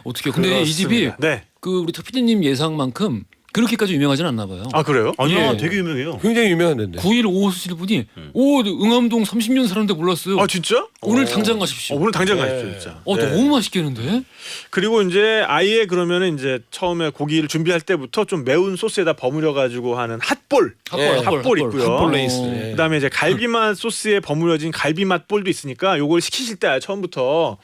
어떻게? 근데 이 집이 그렇습니다. 네. 그 우리 PD님 예상만큼 그렇게까지 유명하진 않나 봐요. 아 그래요? 아니야, 예. 되게 유명해요. 굉장히 유명한 데인데. 9일5 쓰실 분이 오 응암동 30년 사는데 몰랐어요. 아 진짜? 오늘 당장 가십시오. 오늘 당장 가십시오, 진짜. 네. 너무 맛있겠는데? 그리고 이제 아예 그러면은 이제 처음에 고기를 준비할 때부터 좀 매운 소스에다 버무려 가지고 하는 핫볼. 핫볼 있고요. 핫볼 레이스. 어. 그다음에 이제 갈비맛 소스에 버무려진 갈비맛 볼도 있으니까 요걸 시키실 때 아예 처음부터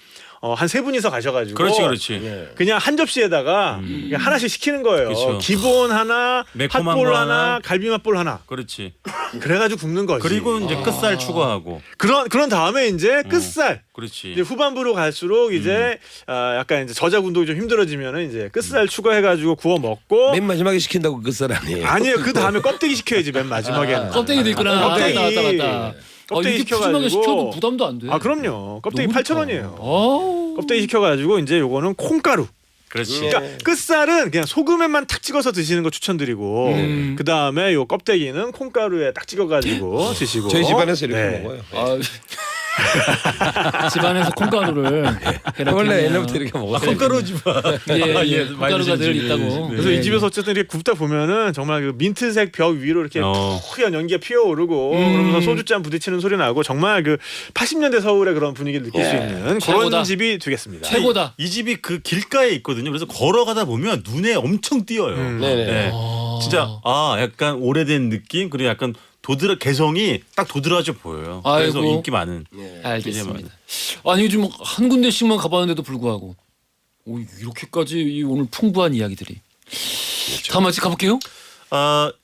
한 세 분이서 가셔가지고 그렇지. 그냥 한 접시에다가 그냥 하나씩 시키는 거예요. 그쵸. 기본 하나, 매콤한 핫볼 거 하나, 하나. 갈비맛 볼 하나. 그렇지. 그래가지고 굽는 거지. 그리고 이제 끝살 추가하고. 그런 다음에 이제 끝살. 그렇지. 이제 후반부로 갈수록 이제 약간 이제 저작 운동이 좀 힘들어지면은 이제 끝살 추가해가지고 구워 먹고. 맨 마지막에 시킨다고 끝살 아니에요. 아니에요. 그 다음에 껍데기 시켜야지 맨 마지막에는. 껍데기도 있구나. 껍데기. 맞다. 껍데기 이게 푸짐하게 시켜가지고. 시켜도 부담도 안 돼. 아 그럼요. 껍데기 너무 8,000원이에요. 좋다. 껍데기 시켜가지고 이제 요거는 콩가루. 그렇지. 그러니까 끝살은 그냥 소금에만 탁 찍어서 드시는 거 추천드리고 그 다음에 요 껍데기는 콩가루에 딱 찍어가지고 드시고. 저희 집안에서 이렇게 네. 먹어요. 집안에서 콩가루를 원래 옛날부터 이렇게 먹었어요. 콩가루 집. 예, 콩가루가 늘 있다고. 그래서 이 집에서 어쨌든 이렇게 굽다 보면은 정말 그 민트색 벽 위로 이렇게 푸연 연기가 피어오르고 그러면서 소주잔 부딪히는 소리 나고 정말 그 80년대 서울의 그런 분위기를 느낄 수 있는 최고다. 그런 집이 되겠습니다. 최고다. 이 집이 그 길가에 있거든요. 그래서 걸어가다 보면 눈에 엄청 띄어요. 네네. 네. 진짜 약간 오래된 느낌 그리고 약간 개성이 딱 도드라져 보여요. 그래서 아이고. 인기 많은. 알겠습니다. 아니 요즘 한 군데씩만 가봤는데도 불구하고 이렇게까지 오늘 풍부한 이야기들이. 다음 아직 가볼게요.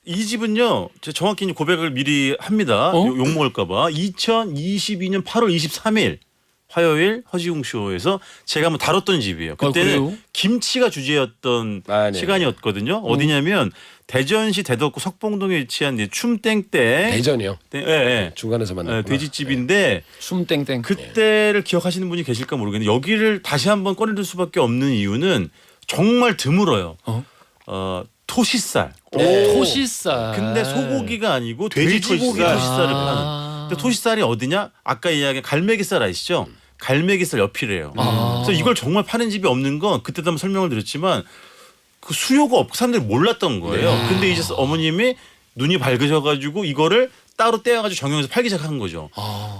이 집은요. 제가 정확히 이제 고백을 미리 합니다. 욕 먹을까봐. 2022년 8월 23일 화요일 허지웅 쇼에서 제가 한번 다뤘던 집이에요. 그때는 그래요? 김치가 주제였던 네. 시간이었거든요. 어디냐면 대전시 대덕구 석봉동에 위치한 이제 춤땡땡. 대전이요. 예. 중간에서 만났구나. 돼지집인데 춤땡땡. 그때를 기억하시는 분이 계실까 모르겠는데 여기를 다시 한번 꺼내들 수밖에 없는 이유는 정말 드물어요. 토시살. 토시살. 근데 소고기가 아니고 돼지 돼지고기 토시살. 토시살을 파는. 근데 토시살이 어디냐? 아까 이야기한 갈매기살 아시죠? 갈매기살 옆이래요. 그래서 이걸 정말 파는 집이 없는 건 그때도 한번 설명을 드렸지만 그 수요가 없고 사람들이 몰랐던 거예요. 근데 이제 어머님이 눈이 밝으셔가지고 이거를 따로 떼어가지고 정형해서 팔기 시작한 거죠.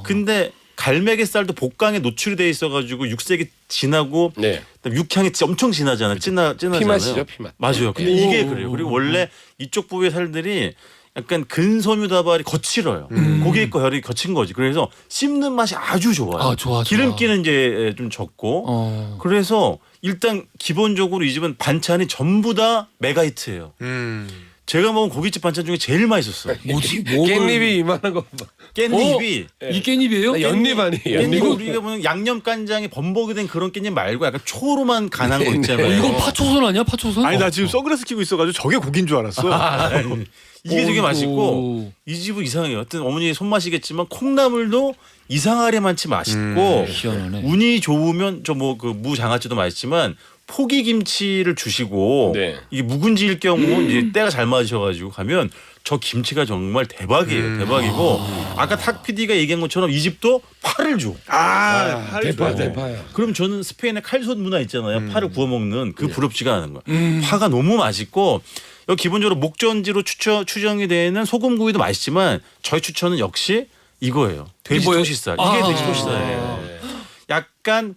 근데 갈매기살도 복강에 노출이 돼 있어가지고 육색이 진하고 네. 그다음에 육향이 엄청 진하잖아요. 진하잖아요. 피맛이죠, 피맛. 맞아요. 근데 이게 그래요. 그리고 원래 이쪽 부위의 살들이 약간 근섬유 다발이 거칠어요. 고기 있고 혈이 거친 거지. 그래서 씹는 맛이 아주 좋아요. 좋아. 기름기는 이제 좀 적고. 그래서 일단 기본적으로 이 집은 반찬이 전부 다 메가히트예요. 제가 먹은 고깃집 반찬 중에 제일 맛있었어요. 뭐지? 깻잎이 이만한 거. 깻잎이 이 깻잎이에요? 연잎 아니에요. 깻잎 우리가 보는 양념 간장에 범벅이 된 그런 깻잎 말고 약간 초로만 간한 거 있잖아요. 이거 파초선 아니야? 파초선? 아니 나 지금 선글라스 끼고 있어가지고 저게 고기인 줄 알았어. 이게 되게 어이구. 맛있고 이 집은 이상해요. 하여튼 어머니 손맛이겠지만 콩나물도 이상하리만치 맛있고 희한하네. 운이 좋으면 저 뭐 그 무장아찌도 맛있지만 포기 김치를 주시고 네. 이게 묵은지일 경우 이제 때가 잘 맞으셔가지고 가면 저 김치가 정말 대박이에요. 대박이고 아까 탁 PD가 얘기한 것처럼 이 집도 파를 줘. 대파야. 그럼 저는 스페인의 칼손 문화 있잖아요. 파를 구워 먹는 그 부럽지가 않은 거예요. 파가 너무 맛있고 여기 기본적으로 목전지로 추정이 되는 소금구이도 맛있지만 저희 추천은 역시 이거예요. 돼지 뭐예요? 토시살. 이게 돼지 토시살이에요. 약간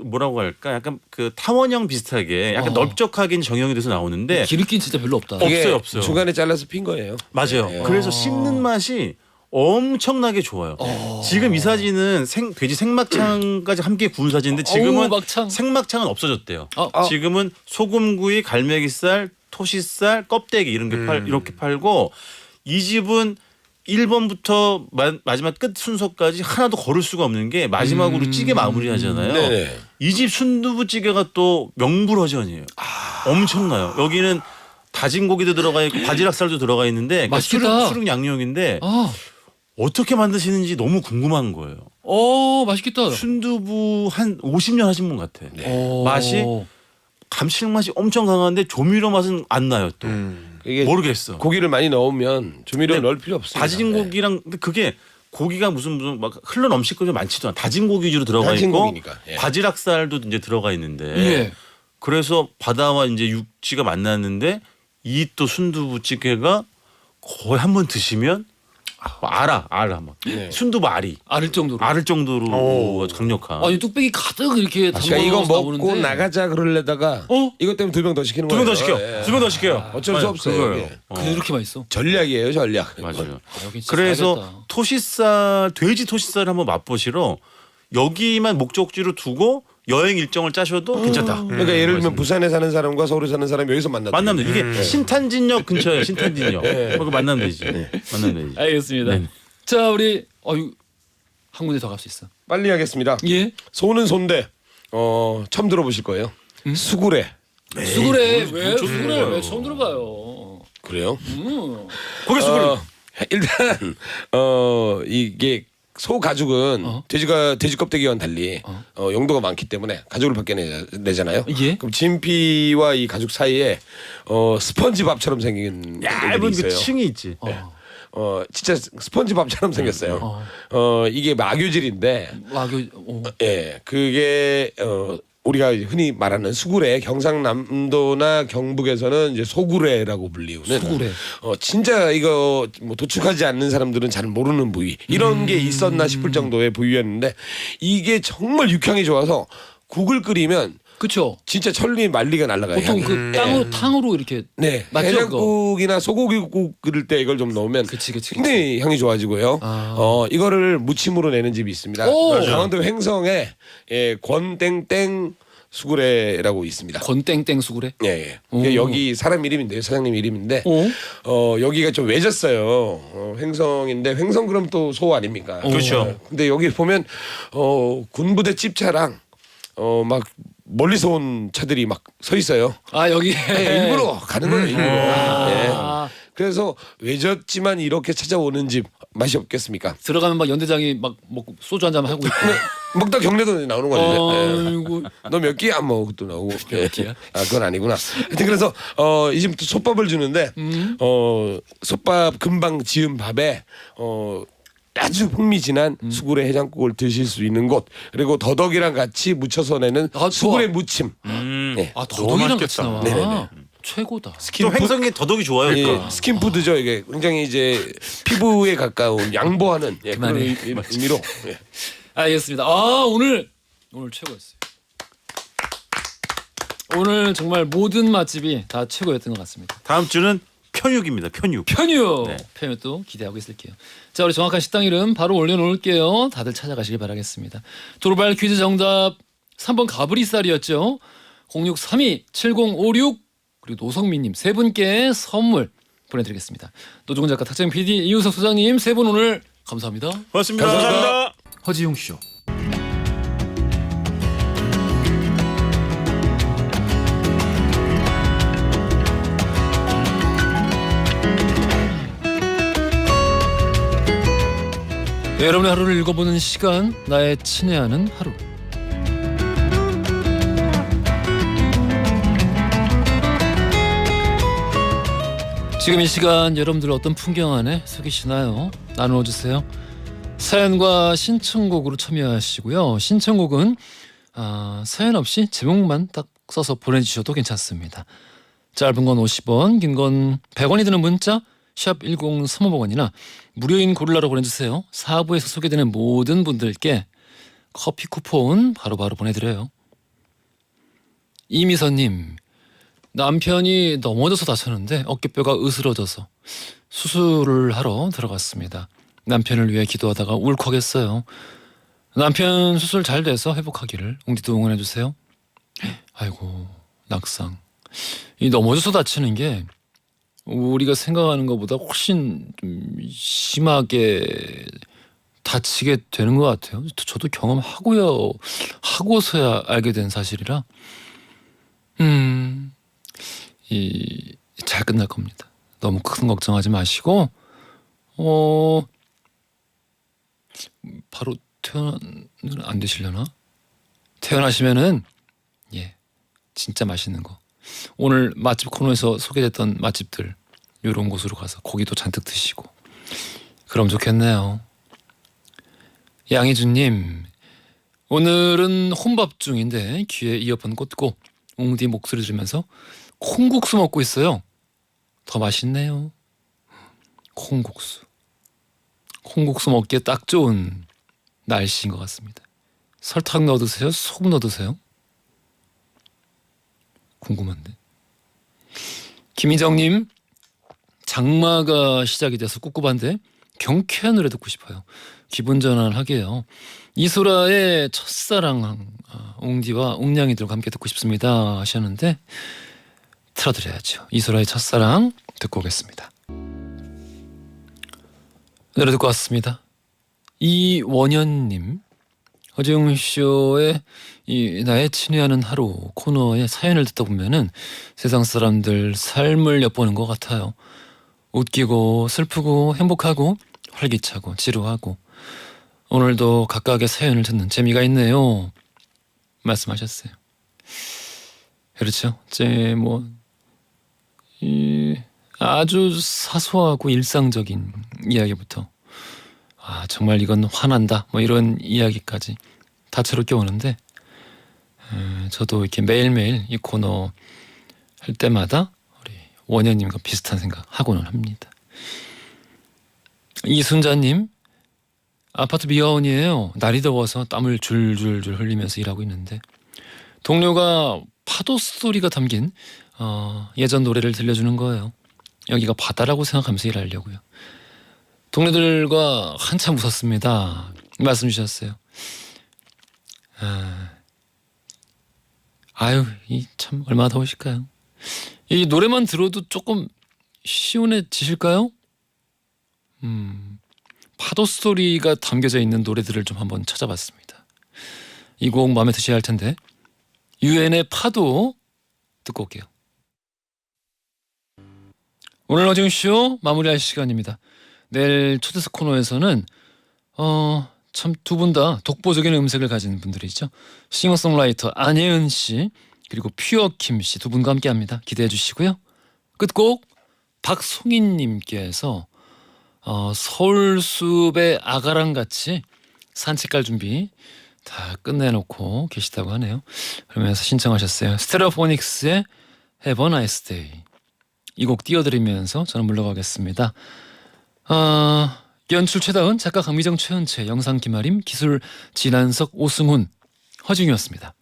뭐라고 할까? 약간 그 타원형 비슷하게 약간 넓적하게 정형이 돼서 나오는데 기름기 진짜 별로 없다. 없어요. 중간에 잘라서 핀 거예요. 맞아요. 그래서 씹는 맛이 엄청나게 좋아요. 지금 이 사진은 돼지 생막창까지 함께 구운 사진인데 지금은 막창. 생막창은 없어졌대요. 어. 지금은 소금구이, 갈매기살, 토시살, 껍데기 이렇게 팔고 이 집은 1번부터 마지막 끝 순서까지 하나도 거를 수가 없는 게 마지막으로 찌개 마무리하잖아요. 네네. 이 집 순두부찌개가 또 명불허전이에요. 엄청나요. 여기는 다진 고기도 들어가 있고 바지락살도 들어가 있는데 그러니까 맛있겠다. 수륙 양념인데 아, 어떻게 만드시는지 너무 궁금한 거예요. 맛있겠다. 순두부 한 50년 하신 분 같아. 맛이 감칠맛이 엄청 강한데 조미료 맛은 안 나요 또. 이게 모르겠어. 고기를 많이 넣으면 조미료 근데 넣을 필요 없어요. 다진 고기랑 근데 그게 고기가 무슨 막 흘러 넘칠 것이 많지도 않아. 다진 고기 위주로 들어가 다진 있고 고기니까, 예. 바지락살도 이제 들어가 있는데 예. 그래서 바다와 이제 육지가 만났는데 이 또 순두부찌개가 거의 한 번 드시면 알아 막 네. 순두부 알이 알을 정도로. 알을 정도로 강력한. 아니 뚝배기 가득 이렇게 그러니까 이거 담아서 먹고 나오는데. 나가자 그러려다가 이것 때문에 2병 더 시키는 두 거예요. 명 더 시켜. 예. 두 명 더 시켜요. 어쩔 수 없어요. 그거예요. 예. 그렇게 맛있어. 전략이에요, 전략. 맞아요. 여기 진짜 그래서 잘했다. 토시살 돼지 토시살 한번 맛보시러 여기만 목적지로 두고 여행 일정을 짜셔도 괜찮다. 그러니까 예를 들면 부산에 사는 사람과 서울에 사는 사람이 여기서 만났다. 만나면 돼. 이게 신탄진역 근처에 신탄진역. 거기 만나면 되지. 만나면 되지. 알겠습니다. 네. 자, 우리 한 군데 더 갈 수 있어. 빨리 하겠습니다. 예. 소는 소인데 처음 들어보실 거예요. 수구레. 수구레 왜 수구레 왜 처음 들어봐요. 그래요? 고개 숙을 일단 이게 소 가죽은 돼지 껍데기와는 달리 용도가 많기 때문에 가죽을 벗겨내잖아요. 예. 그럼 진피와 이 가죽 사이에 스펀지밥처럼 생긴 껍데기들이 얇은 그 있어요. 층이 있지. 진짜 스펀지밥처럼 생겼어요. 이게 마교질인데 와규. 예, 그게 우리가 흔히 말하는 수구레, 경상남도나 경북에서는 이제 소구레라고 불리우는 소구레. 진짜 이거 뭐 도축하지 않는 사람들은 잘 모르는 부위 이런 게 있었나 싶을 정도의 부위였는데 이게 정말 육향이 좋아서 국을 끓이면 그렇죠. 진짜 천리 말리가 날아가요. 보통 향이. 그 땅으로 탕으로 이렇게 네, 맞죠, 해장국이나 소고기국 끓일 때 이걸 좀 넣으면 그치. 굉장히 향이 좋아지고요. 이거를 무침으로 내는 집이 있습니다. 오! 강원도 횡성에 권땡땡 수구레라고 있습니다. 권땡땡 수구레. 예. 오. 여기 사람 이름인데요, 사장님 이름인데 여기가 좀 외졌어요. 횡성인데 횡성 그럼 또 소 아닙니까? 그렇죠. 근데 여기 보면 군부대 집차랑 막 멀리서 온 차들이 막 서 있어요. 아 여기 네, 일부러 가는 거예요. 일부러. 예. 아, 그래서 외졌지만 이렇게 찾아오는 집 맛이 없겠습니까? 들어가면 막 연대장이 막 먹고 소주 한 잔 하고 있고. 먹다 경례도 나오는 거죠. 예. 아이고. 너 몇 끼 안 먹고 또 나오고. 몇 끼야? 아 그건 아니구나. 하여튼 그래서 이 집부터 솥밥을 주는데 솥밥 금방 지은 밥에 아주 풍미진한 수구레 해장국을 드실 수 있는 곳 그리고 더덕이랑 같이 무쳐서 내는 아, 좋아. 수구레 무침. 네. 아 더덕이랑 같이 맛있겠다. 나와. 네네네. 최고다. 또 횡성이 더덕이 좋아요. 예, 그러니까. 스킨푸드죠 이게 굉장히 이제 피부에 가까운 양보하는 그런 그만해. 의미로 예. 알겠습니다. 오늘 최고였어요. 오늘 정말 모든 맛집이 다 최고였던 것 같습니다. 다음 주는 편육입니다. 편육. 편유. 네. 편유 또 기대하고 있을게요. 자, 우리 정확한 식당 이름 바로 올려놓을게요. 다들 찾아가시길 바라겠습니다. 도로발 퀴즈 정답 3번 가브리살이었죠. 0632-7056 그리고 노성민님 세 분께 선물 보내드리겠습니다. 노종훈 작가, 탁재영 PD, 이우석 소장님 세 분 오늘 감사합니다. 고맙습니다. 감사합니다. 허지용 쇼. 네, 여러분의 하루를 읽어보는 시간, 나의 친애하는 하루. 지금 이 시간 여러분들 어떤 풍경 안에 서 계시나요? 나누어주세요. 사연과 신청곡으로 참여하시고요. 신청곡은 사연 없이 제목만 딱 써서 보내주셔도 괜찮습니다. 짧은 건 50원, 긴 건 100원이 드는 문자 샵 1035번이나 무료인 고릴라로 보내주세요. 4부에서 소개되는 모든 분들께 커피 쿠폰 바로바로 보내드려요. 이미선님, 남편이 넘어져서 다쳤는데 어깨뼈가 으스러져서 수술을 하러 들어갔습니다. 남편을 위해 기도하다가 울컥했어요. 남편 수술 잘 돼서 회복하기를 웅디도 응원해주세요. 아이고 낙상. 이 넘어져서 다치는 게 우리가 생각하는 것보다 훨씬 좀 심하게 다치게 되는 것 같아요. 저도 경험하고요. 하고서야 알게 된 사실이라 잘 끝날 겁니다. 너무 큰 걱정하지 마시고 바로 퇴원은 안 되시려나? 퇴원하시면은 진짜 맛있는 거 오늘 맛집 코너에서 소개됐던 맛집들 이런 곳으로 가서 고기도 잔뜩 드시고 그럼 좋겠네요. 양희준님 오늘은 혼밥 중인데 귀에 이어폰 꽂고 웅디 목소리 들으면서 콩국수 먹고 있어요. 더 맛있네요. 콩국수 먹기에 딱 좋은 날씨인 것 같습니다. 설탕 넣어 드세요? 소금 넣어 드세요? 궁금한데. 김희정님 장마가 시작이 돼서 꿉꿉한데 경쾌한 노래 듣고 싶어요. 기분 전환하게요. 이소라의 첫사랑 웅디와 웅냥이들과 함께 듣고 싶습니다 하셨는데 틀어드려야죠. 이소라의 첫사랑 듣고 오겠습니다. 노래 듣고 왔습니다. 이원현님 허지웅쇼의 이 나의 친애하는 하루 코너의 사연을 듣다 보면은 세상 사람들 삶을 엿보는 것 같아요. 웃기고 슬프고 행복하고 활기차고 지루하고 오늘도 각각의 사연을 듣는 재미가 있네요 말씀하셨어요. 그렇죠. 아주 사소하고 일상적인 이야기부터 정말 이건 화난다 이런 이야기까지 다채롭게 오는데 저도 이렇게 매일매일 이 코너 할 때마다 우리 원현님과 비슷한 생각 하고는 합니다. 이순자님 아파트 미화원이에요. 날이 더워서 땀을 줄줄줄 흘리면서 일하고 있는데 동료가 파도 소리가 담긴 예전 노래를 들려주는 거예요. 여기가 바다라고 생각하면서 일하려고요. 동료들과 한참 웃었습니다. 말씀 주셨어요. 이 참 얼마나 더우실까요? 이 노래만 들어도 조금 시원해지실까요? 파도 스토리가 담겨져 있는 노래들을 좀 한번 찾아봤습니다. 이 곡 마음에 드셔야 할 텐데 유엔의 파도 듣고 올게요. 오늘 어중쇼 마무리할 시간입니다. 내일 초대석 코너에서는 참 두 분 다 독보적인 음색을 가진 분들이죠. 싱어송라이터 안예은 씨 그리고 퓨어킴 씨 두 분과 함께합니다. 기대해 주시고요. 끝곡 박송인님께서 서울숲의 아가랑같이 산책 갈 준비 다 끝내놓고 계시다고 하네요. 그러면서 신청하셨어요. 스테레오포닉스의 Have a Nice Day 이 곡 띄워드리면서 저는 물러가겠습니다. 연출 최다은, 작가 강미정, 최은채, 영상 김아림, 기술 진한석, 오승훈, 허중이었습니다.